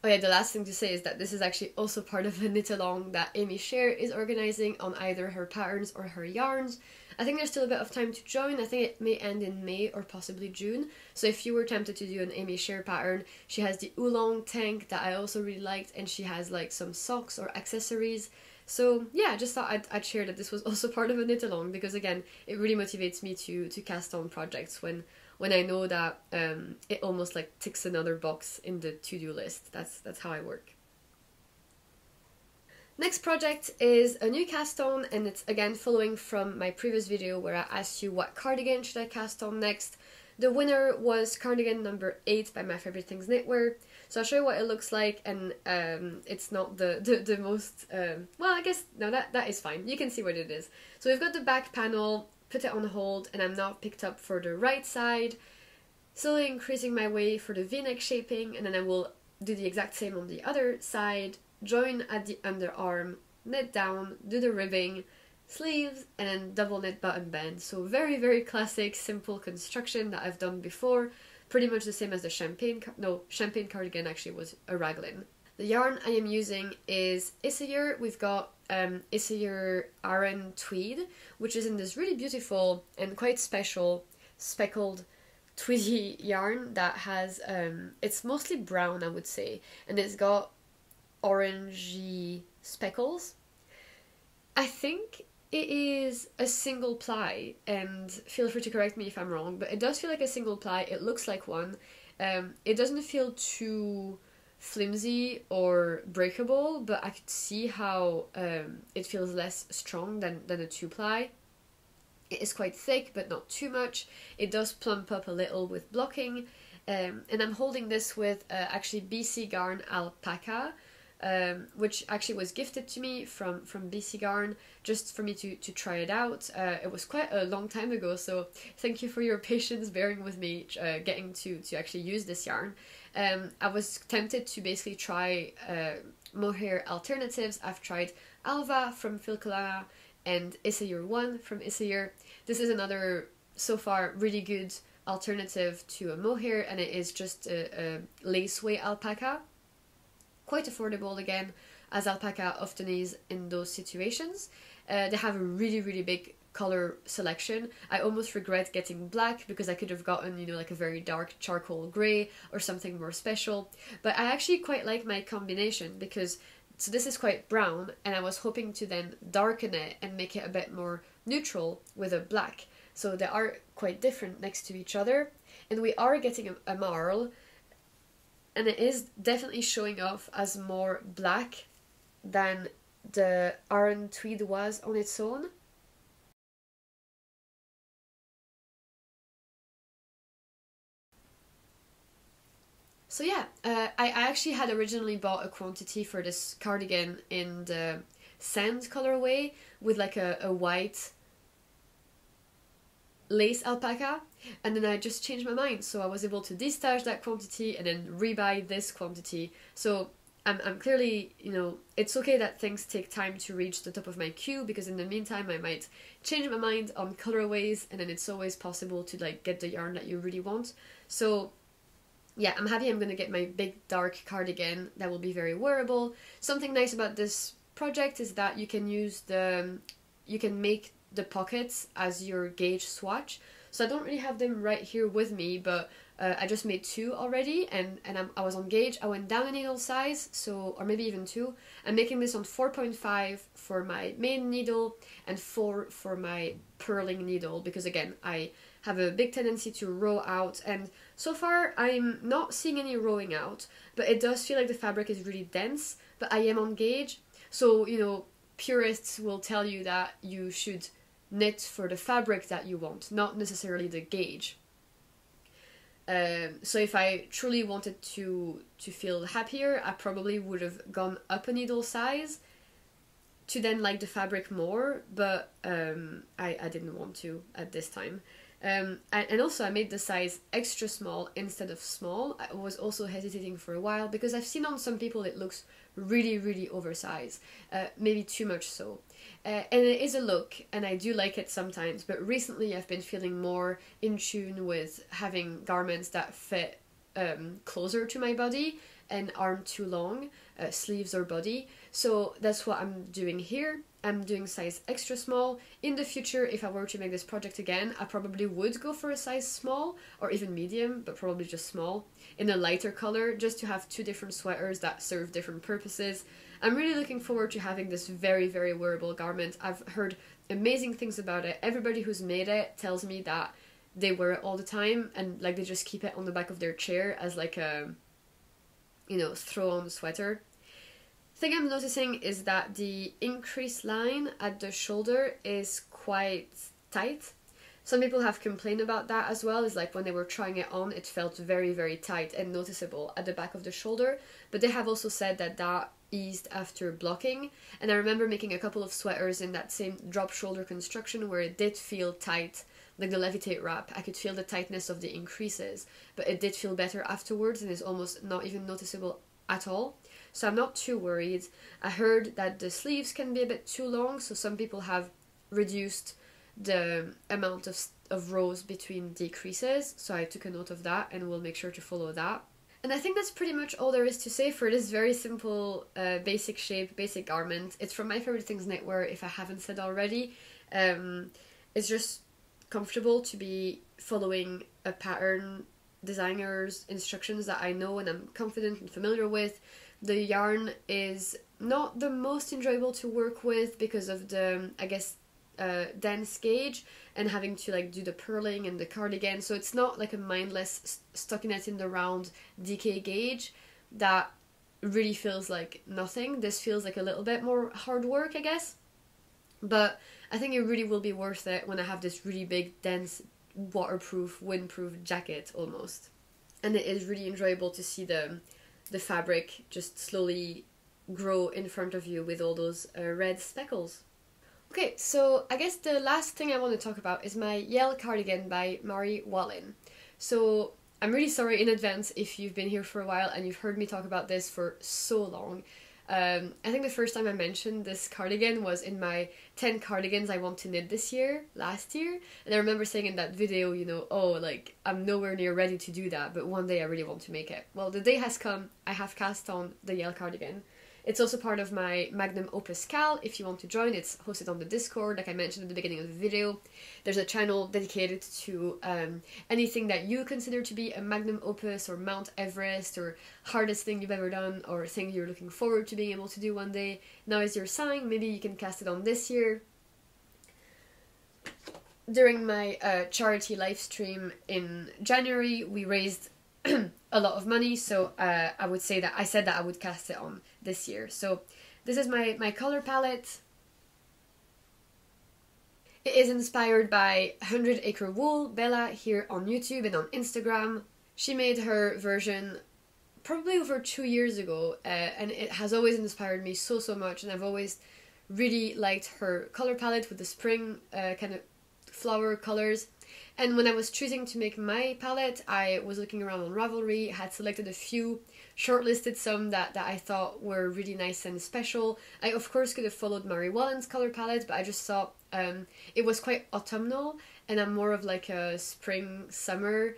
A: Oh yeah, the last thing to say is that this is actually also part of a knit-along that Amy Scher is organising on either her patterns or her yarns. I think there's still a bit of time to join. I think it may end in May or possibly June. So if you were tempted to do an Amy Scher pattern, she has the oolong tank that I also really liked, and she has like some socks or accessories. So yeah, I just thought I'd share that this was also part of a knit-along because again, it really motivates me to cast on projects when I know that it almost like ticks another box in the to-do list. That's how I work. Next project is a new cast on, and it's again following from my previous video where I asked you what cardigan should I cast on next. The winner was cardigan number 8 by My Favorite Things Knitwear. So I'll show you what it looks like, and it's not the most, well, I guess, no, that is fine. You can see what it is. So we've got the back panel, put it on hold, and I'm now picked up for the right side, slowly increasing my way for the v-neck shaping, and then I will do the exact same on the other side, join at the underarm, knit down, do the ribbing, sleeves, and then double knit button band. So very, very classic, simple construction that I've done before. Pretty much the same as the champagne cardigan actually was a raglan. The yarn I am using is Isayer. We've got Isayer Aran Tweed, which is in this really beautiful and quite special speckled tweedy yarn that has, it's mostly brown, I would say, and it's got orangey speckles. I think it is a single ply, and feel free to correct me if I'm wrong, but it does feel like a single ply. It looks like one. It doesn't feel too flimsy or breakable, but I could see how it feels less strong than a 2-ply. It is quite thick, but not too much. It does plump up a little with blocking, and I'm holding this with actually BC Garn Alpaca, which actually was gifted to me from BC Garn, just for me to try it out. It was quite a long time ago, so thank you for your patience bearing with me getting to actually use this yarn. I was tempted to basically try mohair alternatives. I've tried Alva from Filcolana and Isayer 1 from Isayer. This is another, so far, really good alternative to a mohair, and it is just a lace-way alpaca. Quite affordable again, as alpaca often is in those situations. They have a really, really big color selection. I almost regret getting black, because I could have gotten, you know, like a very dark charcoal grey or something more special. But I actually quite like my combination, because so this is quite brown, and I was hoping to then darken it and make it a bit more neutral with a black. So they are quite different next to each other, and we are getting a marl, and it is definitely showing off as more black than the Aran Tweed was on its own. So yeah, I actually had originally bought a quantity for this cardigan in the sand colorway with like a white lace alpaca, and then I just changed my mind, so I was able to destash that quantity and then rebuy this quantity. So I'm clearly, you know, it's okay that things take time to reach the top of my queue, because in the meantime I might change my mind on colorways, and then it's always possible to like get the yarn that you really want. So yeah, I'm happy I'm gonna get my big dark cardigan that will be very wearable. Something nice about this project is that you can use you can make the pockets as your gauge swatch. So I don't really have them right here with me, but I just made 2 already, and I was on gauge. I went down a needle size, so, or maybe even 2. I'm making this on 4.5 for my main needle and 4 for my purling needle, because again, I have a big tendency to row out, and so far I'm not seeing any rowing out, but it does feel like the fabric is really dense, but I am on gauge. So, you know, purists will tell you that you should knit for the fabric that you want, not necessarily the gauge. So if I truly wanted to feel happier, I probably would have gone up a needle size to then like the fabric more, but I didn't want to at this time. And also I made the size extra small instead of small. I was also hesitating for a while, because I've seen on some people it looks really, really oversized, maybe too much so. And it is a look, and I do like it sometimes, but recently I've been feeling more in tune with having garments that fit closer to my body and aren't too long, sleeves or body. So that's what I'm doing here. I'm doing size extra small. In the future, if I were to make this project again, I probably would go for a size small, or even medium, but probably just small, in a lighter color, just to have 2 different sweaters that serve different purposes. I'm really looking forward to having this very, very wearable garment. I've heard amazing things about it. Everybody who's made it tells me that they wear it all the time, and like they just keep it on the back of their chair as like a, you know, throw-on sweater. Thing I'm noticing is that the increase line at the shoulder is quite tight, Some people have complained about that as well, is like when they were trying it on, it felt very, very tight and noticeable at the back of the shoulder, but they have also said that that eased after blocking. And I remember making a couple of sweaters in that same drop shoulder construction where it did feel tight, like the Levitate wrap. I could feel the tightness of the increases, but it did feel better afterwards and is almost not even noticeable at all. So I'm not too worried. I heard that the sleeves can be a bit too long, so some people have reduced the amount of rows between the creases, so I took a note of that and will make sure to follow that. And I think that's pretty much all there is to say for this very simple basic shape, basic garment. It's from My Favorite Things Knitwear, if I haven't said already. It's just comfortable to be following a pattern designer's instructions that I know and I'm confident and familiar with. The yarn is not the most enjoyable to work with because of the, I guess, dense gauge and having to like do the purling and the cardigan, so it's not like a mindless stockinette in the round DK gauge that really feels like nothing. This feels like a little bit more hard work, I guess, but I think it really will be worth it when I have this really big, dense, waterproof, windproof jacket almost. And it is really enjoyable to see the fabric just slowly grow in front of you with all those red speckles. Okay, so I guess the last thing I want to talk about is my Yale cardigan by Mari Wallin. So I'm really sorry in advance if you've been here for a while and you've heard me talk about this for so long. I think the first time I mentioned this cardigan was in my 10 cardigans I want to knit this year, last year, and I remember saying in that video, you know, oh, like, I'm nowhere near ready to do that, but one day I really want to make it. Well, the day has come. I have cast on the Yale cardigan. It's also part of my MAGNUM OPUS Cal. If you want to join, it's hosted on the Discord, like I mentioned at the beginning of the video. There's a channel dedicated to anything that you consider to be a MAGNUM OPUS or Mount Everest or hardest thing you've ever done or thing you're looking forward to being able to do one day. Now is your sign. Maybe you can cast it on this year. During my charity live stream in January, we raised a lot of money, so I would say that I said that I would cast it on this year. So this is my color palette. It is inspired by 100 Acre Wool, Bella, here on YouTube and on Instagram. She made her version probably over 2 years ago, and it has always inspired me so much, and I've always really liked her color palette with the spring kind of flower colors. And when I was choosing to make my palette, I was looking around on Ravelry, had selected a few, shortlisted some that I thought were really nice and special. I of course could have followed Mari Wallen's color palette, but I just thought it was quite autumnal, and I'm more of like a spring, summer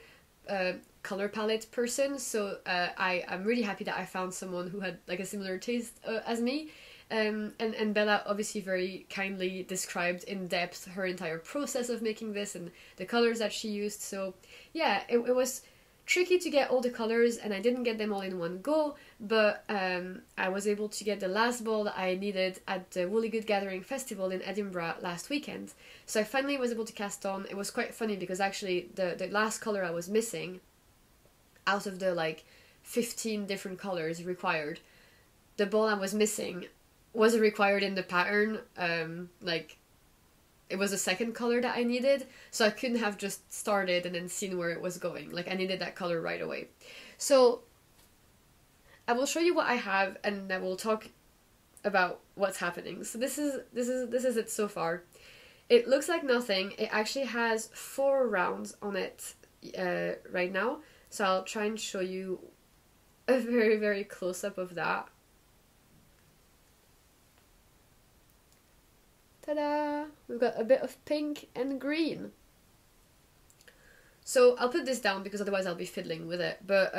A: color palette person, so I'm really happy that I found someone who had like a similar taste as me. And Bella obviously very kindly described in depth her entire process of making this and the colors that she used. So yeah, it was tricky to get all the colors, and I didn't get them all in one go, but I was able to get the last ball that I needed at the Woolly Good Gathering Festival in Edinburgh last weekend. So I finally was able to cast on. It was quite funny because actually the last color I was missing out of the like 15 different colors required, the ball I was missing wasn't required in the pattern. Like it was a second color that I needed, so I couldn't have just started and then seen where it was going. Like I needed that color right away. So I will show you what I have, and I will talk about what's happening. So this is it so far. It looks like nothing. It actually has 4 rounds on it right now, so I'll try and show you a very close up of that. Ta-da! We've got a bit of pink and green. So I'll put this down because otherwise I'll be fiddling with it. But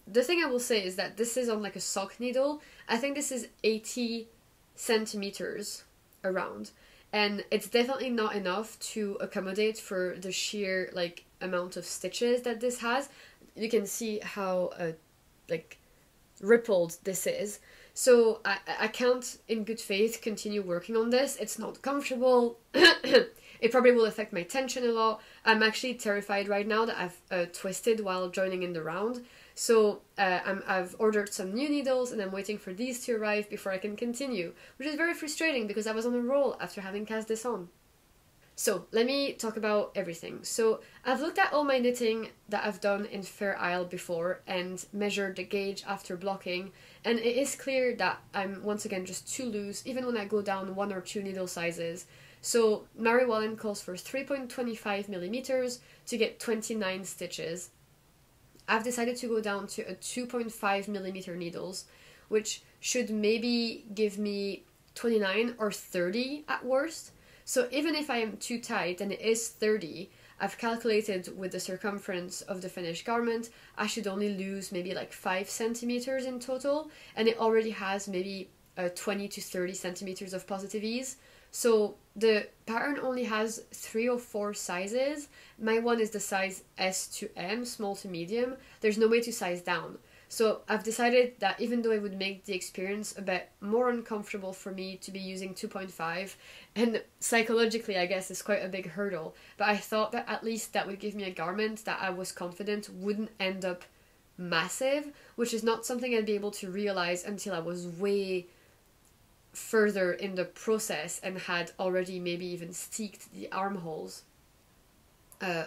A: the thing I will say is that this is on like a sock needle. I think this is 80 centimeters around. And it's definitely not enough to accommodate for the sheer like amount of stitches that this has. You can see how like rippled this is. So I can't, in good faith, continue working on this. It's not comfortable. It probably will affect my tension a lot. I'm actually terrified right now that I've twisted while joining in the round. So I've ordered some new needles, and I'm waiting for these to arrive before I can continue, which is very frustrating because I was on a roll after having cast this on. So let me talk about everything. So I've looked at all my knitting that I've done in Fair Isle before and measured the gauge after blocking, and it is clear that I'm once again just too loose even when I go down 1 or 2 needle sizes. So Mary Wallen calls for 3.25 millimeters to get 29 stitches. I've decided to go down to a 2.5 millimeter needles, which should maybe give me 29 or 30 at worst. So even if I am too tight, and it is 30, I've calculated with the circumference of the finished garment, I should only lose maybe like 5 centimeters in total, and it already has maybe 20 to 30 centimeters of positive ease. So the pattern only has 3 or 4 sizes. My one is the size S to M, small to medium. There's no way to size down. So I've decided that even though it would make the experience a bit more uncomfortable for me to be using 2.5, and psychologically I guess it's quite a big hurdle, but I thought that at least that would give me a garment that I was confident wouldn't end up massive, which is not something I'd be able to realize until I was way further in the process and had already maybe even steeked the armholes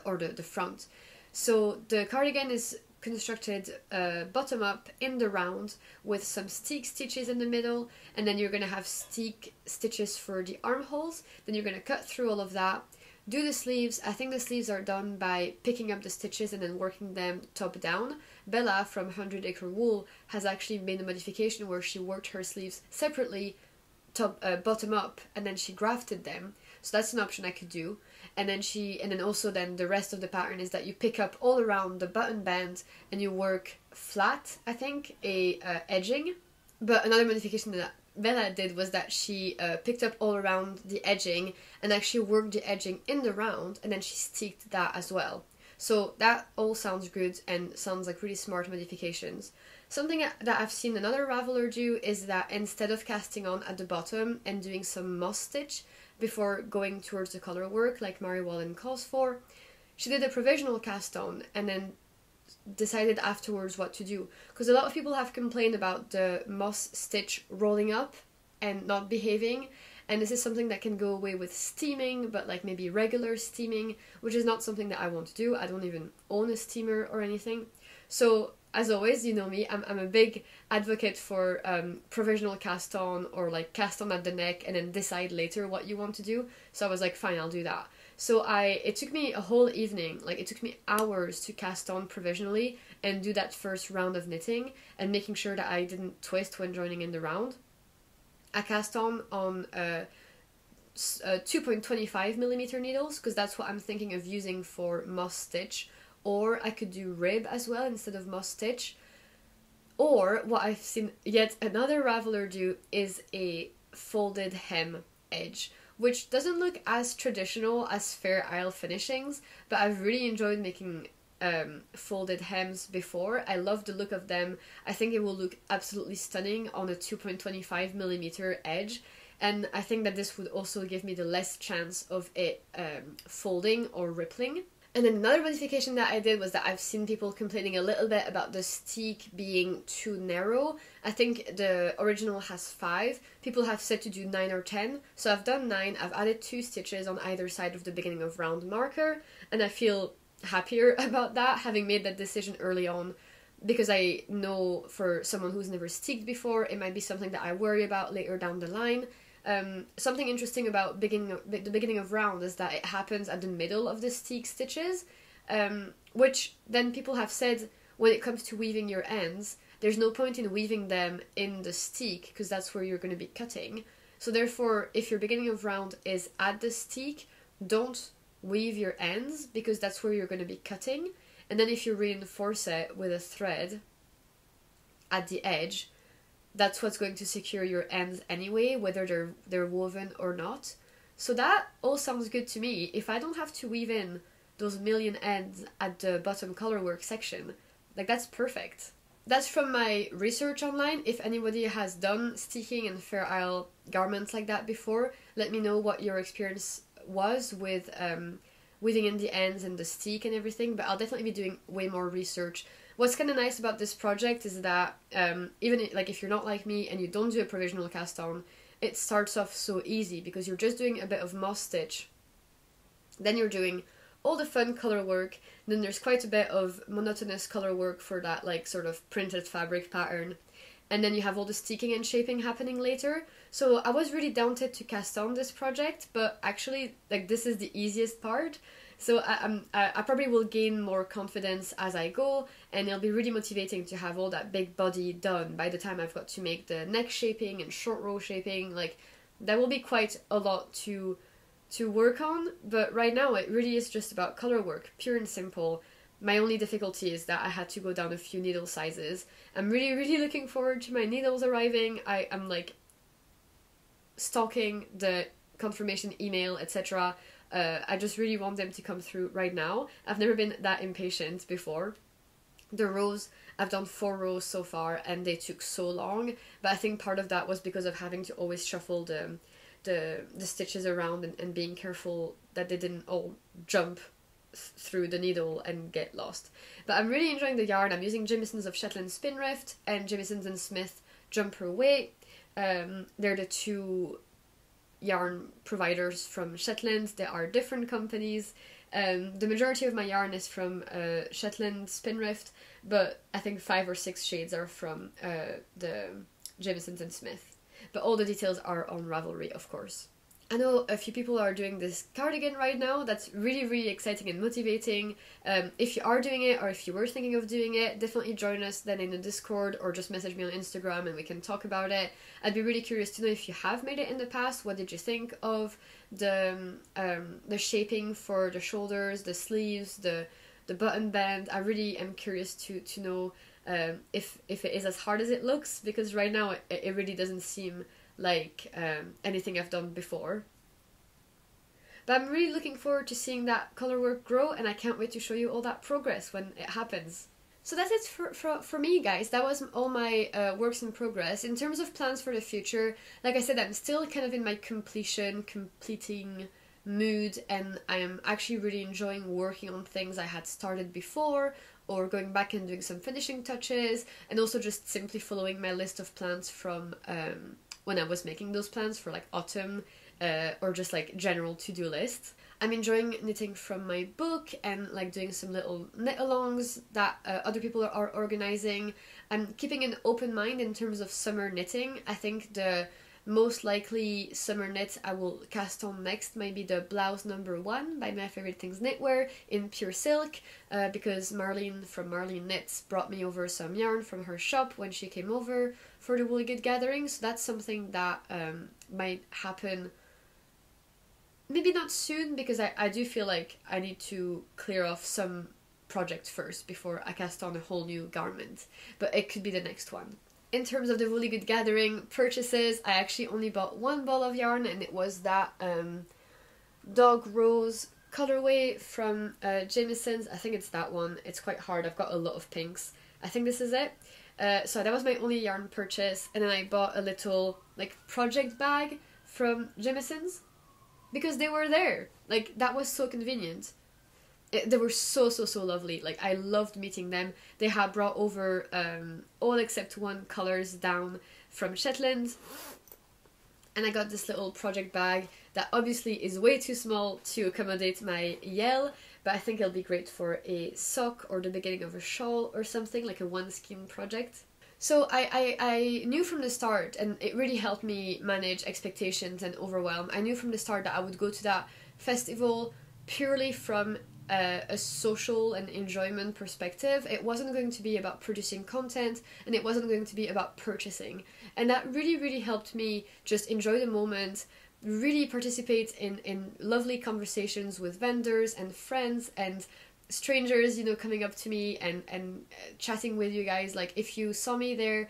A: or the front. So the cardigan is constructed bottom up in the round with some steek stitches in the middle, and then you're going to have steek stitches for the armholes. Then you're going to cut through all of that, do the sleeves. I think the sleeves are done by picking up the stitches and then working them top down. Bella from 100 Acre Wool has actually made a modification where she worked her sleeves separately bottom up, and then she grafted them. So that's an option I could do. And then also the rest of the pattern is that you pick up all around the button band and you work flat, I think, edging. But another modification that Bella did was that she picked up all around the edging and actually worked the edging in the round, and then she steeked that as well. So that all sounds good and sounds like really smart modifications. Something that I've seen another raveler do is that instead of casting on at the bottom and doing some moss stitch before going towards the color work like Mary Wallen calls for, she did a provisional cast on and then decided afterwards what to do. Because a lot of people have complained about the moss stitch rolling up and not behaving, and this is something that can go away with steaming, but like maybe regular steaming, which is not something that I want to do. I don't even own a steamer or anything. So as always, you know me, I'm a big advocate for provisional cast on, or like cast on at the neck and then decide later what you want to do. So I was like, fine, I'll do that. So it took me a whole evening, like it took me hours to cast on provisionally and do that first round of knitting and making sure that I didn't twist when joining in the round. I cast on 2.25 millimeter needles because that's what I'm thinking of using for moss stitch. Or I could do rib as well instead of moss stitch. Or what I've seen yet another raveler do is a folded hem edge, which doesn't look as traditional as Fair Isle finishings, but I've really enjoyed making folded hems before. I love the look of them. I think it will look absolutely stunning on a 2.25 millimeter edge, and I think that this would also give me the less chance of it folding or rippling. And then another modification that I did was that I've seen people complaining a little bit about the steek being too narrow. I think the original has 5. People have said to do 9 or 10. So I've done 9. I've added 2 stitches on either side of the beginning of round marker. And I feel happier about that, having made that decision early on. Because I know for someone who's never steeked before, it might be something that I worry about later down the line. Something interesting about the beginning of round is that it happens at the middle of the steek stitches, which then people have said when it comes to weaving your ends, there's no point in weaving them in the steek because that's where you're going to be cutting. So therefore, if your beginning of round is at the steek, don't weave your ends because that's where you're going to be cutting. And then if you reinforce it with a thread at the edge, that's what's going to secure your ends anyway, whether they're woven or not. So that all sounds good to me. If I don't have to weave in those million ends at the bottom colorwork section, like that's perfect. That's from my research online. If anybody has done steeking and Fair Isle garments like that before, let me know what your experience was with weaving in the ends and the steek and everything, but I'll definitely be doing way more research. What's kind of nice about this project is that even if you're not like me and you don't do a provisional cast on, it starts off so easy because you're just doing a bit of moss stitch Then you're doing all the fun color work, then there's quite a bit of monotonous color work for that like sort of printed fabric pattern, and then you have all the sticking and shaping happening later. So I was really daunted to cast on this project, but actually like this is the easiest part. So I probably will gain more confidence as I go, and it'll be really motivating to have all that big body done by the time I've got to make the neck shaping and short row shaping. Like that will be quite a lot to work on, but right now it really is just about color work, pure and simple. My only difficulty is that I had to go down a few needle sizes. I'm really looking forward to my needles arriving. I'm like stalking the confirmation email, etc. I just really want them to come through right now. I've never been that impatient before. The rows, I've done 4 rows so far and they took so long, but I think part of that was because of having to always shuffle the stitches around and being careful that they didn't all jump through the needle and get lost. But I'm really enjoying the yarn. I'm using Jamison's of Shetland Spindrift and Jamison's and Smith Jumper Weight. They're the 2 yarn providers from Shetland. They are different companies. The majority of my yarn is from Shetland Spindrift, but I think 5 or 6 shades are from the Jamison's and Smith. But all the details are on Ravelry, of course. I know a few people are doing this cardigan right now. That's really exciting and motivating. If you are doing it, or if you were thinking of doing it, definitely join us then in the Discord, or just message me on Instagram and we can talk about it. I'd be really curious to know if you have made it in the past. What did you think of the shaping for the shoulders, the sleeves, the button band? I really am curious to know if it is as hard as it looks, because right now it really doesn't seem like anything I've done before. But I'm really looking forward to seeing that color work grow, and I can't wait to show you all that progress when it happens. So that's it for me, guys. That was all my works in progress. In terms of plans for the future, like I said, I'm still kind of in my completing mood, and I am actually really enjoying working on things I had started before, or going back and doing some finishing touches, and also just simply following my list of plans from when I was making those plans for like autumn, or just like general to-do lists. I'm enjoying knitting from my book and like doing some little knit-alongs that other people are organizing. I'm keeping an open mind in terms of summer knitting. I think the most likely summer knit I will cast on next might be the blouse number 1 by My Favorite Things Knitwear in pure silk, because Marlene from Marlene Knits brought me over some yarn from her shop when she came over for the Woolly Good Gathering, so that's something that might happen maybe not soon, because I do feel like I need to clear off some project first before I cast on a whole new garment, but it could be the next one. In terms of the Woolly Good Gathering purchases, I actually only bought 1 ball of yarn, and it was that Dog Rose colorway from Jamison's. I think it's that one. It's quite hard. I've got a lot of pinks. I think this is it. So that was my only yarn purchase, and then I bought a little like project bag from Jamison's because they were there. Like, that was so convenient. They were so lovely. Like, I loved meeting them. They had brought over all except 1 colors down from Shetland, and I got this little project bag that obviously is way too small to accommodate my yell, but I think it'll be great for a sock or the beginning of a shawl or something, like a 1 skein project. So I knew from the start, and it really helped me manage expectations and overwhelm. I knew from the start that I would go to that festival purely from a social and enjoyment perspective. It wasn't going to be about producing content, and it wasn't going to be about purchasing. And that really helped me just enjoy the moment, really participate in lovely conversations with vendors and friends and strangers, you know, coming up to me and chatting with you guys. Like, if you saw me there,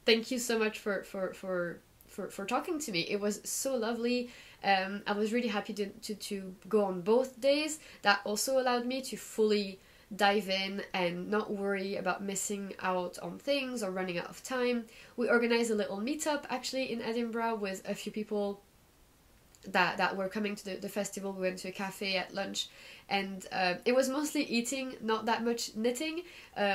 A: thank you so much for talking to me. It was so lovely. I was really happy to go on both days. That also allowed me to fully dive in and not worry about missing out on things or running out of time. We organized a little meetup actually in Edinburgh with a few people that were coming to the festival. We went to a cafe at lunch, and it was mostly eating, not that much knitting.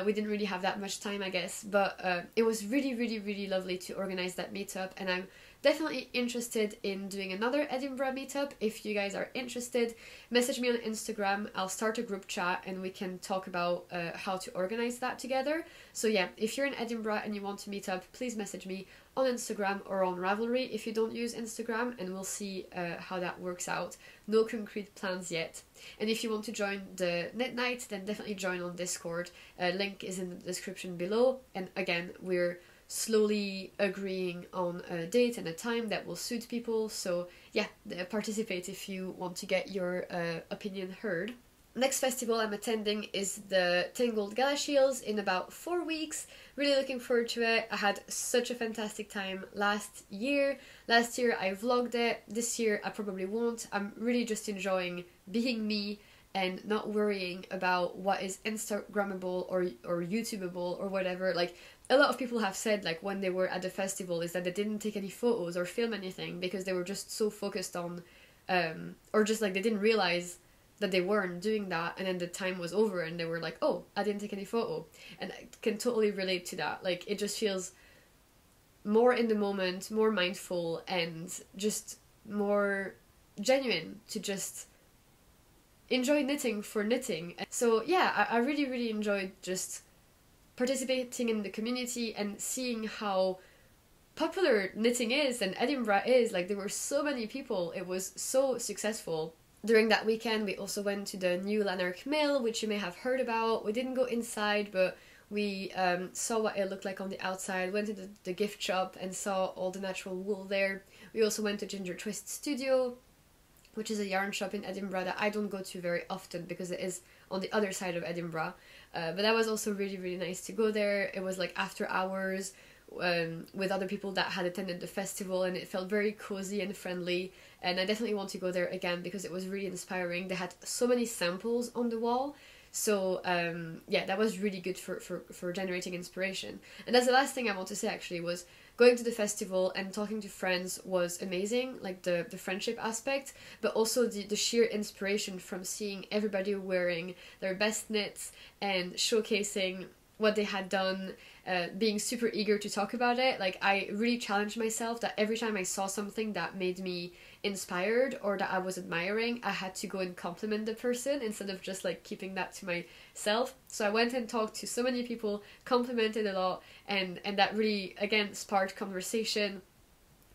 A: We didn't really have that much time, I guess, but it was really lovely to organize that meetup, and I'm definitely interested in doing another Edinburgh meetup. If you guys are interested, message me on Instagram. I'll start a group chat and we can talk about how to organize that together. So yeah, if you're in Edinburgh and you want to meet up, please message me on Instagram or on Ravelry if you don't use Instagram, and we'll see how that works out. No concrete plans yet. And if you want to join the Knit Night, then definitely join on Discord. Link is in the description below. And again, we're slowly agreeing on a date and a time that will suit people, so yeah, participate if you want to get your opinion heard. Next festival I'm attending is the Tangled Gala Shields in about 4 weeks. Really looking forward to it. I had such a fantastic time last year. Last year I vlogged it. This year I probably won't. I'm really just enjoying being me and not worrying about what is Instagrammable or YouTubeable or whatever. Like, a lot of people have said, like, when they were at the festival, is that they didn't take any photos or film anything because they were just so focused on, or just like they didn't realize that they weren't doing that, and then the time was over and they were like, oh, I didn't take any photo. And I can totally relate to that. Like, it just feels more in the moment, more mindful, and just more genuine to just enjoy knitting for knitting. So yeah, I really enjoyed just participating in the community and seeing how popular knitting is and Edinburgh is. Like, there were so many people, it was so successful. During that weekend we also went to the new Lanark Mill, which you may have heard about. We didn't go inside, but we saw what it looked like on the outside, went to the gift shop and saw all the natural wool there. We also went to Ginger Twist Studio, which is a yarn shop in Edinburgh that I don't go to very often because it is on the other side of Edinburgh. But that was also really nice to go there. It was like after hours with other people that had attended the festival, and it felt very cozy and friendly, and I definitely want to go there again because it was really inspiring. They had so many samples on the wall, so yeah, that was really good for generating inspiration. And that's the last thing I want to say actually, was going to the festival and talking to friends was amazing, like the friendship aspect, but also the sheer inspiration from seeing everybody wearing their best knits and showcasing what they had done, being super eager to talk about it. Like, I really challenged myself that every time I saw something that made me inspired or that I was admiring, I had to go and compliment the person instead of just like keeping that to myself. So I went and talked to so many people, complimented a lot, and that really again sparked conversation.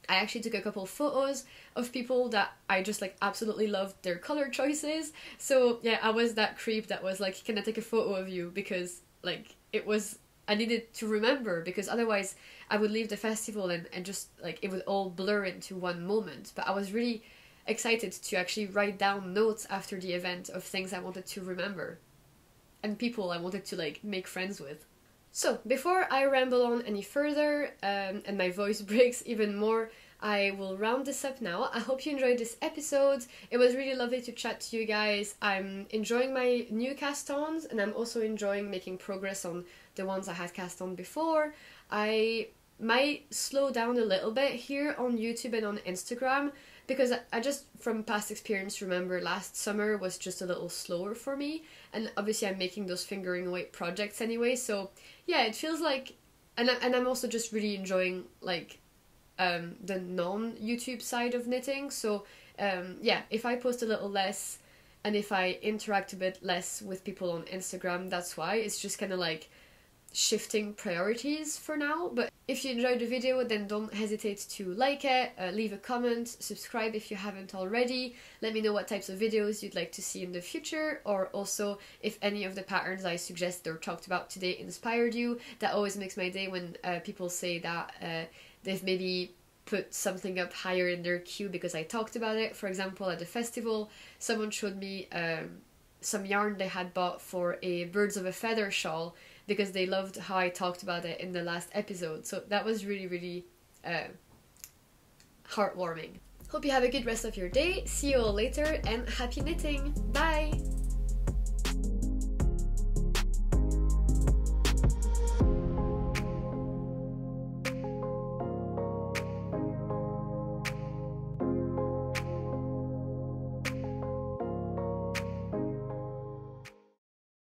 A: I actually took a couple photos of people that I just like absolutely loved their color choices. So yeah, I was that creep that was like, can I take a photo of you? Because like it was, I needed to remember, because otherwise I would leave the festival and just like it would all blur into one moment. But I was really excited to actually write down notes after the event of things I wanted to remember and people I wanted to like make friends with. So before I ramble on any further and my voice breaks even more, I will round this up now. I hope you enjoyed this episode. It was really lovely to chat to you guys. I'm enjoying my new cast-ons, and I'm also enjoying making progress on the ones I had cast on before. I might slow down a little bit here on YouTube and on Instagram, because I just, from past experience, remember last summer was just a little slower for me, and obviously I'm making those fingering away projects anyway, so yeah, it feels like, and I'm also just really enjoying like the non-YouTube side of knitting, so yeah, if I post a little less and if I interact a bit less with people on Instagram, that's why. It's just kind of like shifting priorities for now. But if you enjoyed the video, then don't hesitate to like it, leave a comment, subscribe if you haven't already. Let me know what types of videos you'd like to see in the future, or also if any of the patterns I suggested or talked about today inspired you. That always makes my day when people say that they've maybe put something up higher in their queue because I talked about it. For example, at the festival, someone showed me some yarn they had bought for a birds of a feather shawl because they loved how I talked about it in the last episode. So that was really heartwarming. Hope you have a good rest of your day. See you all later, and happy knitting! Bye!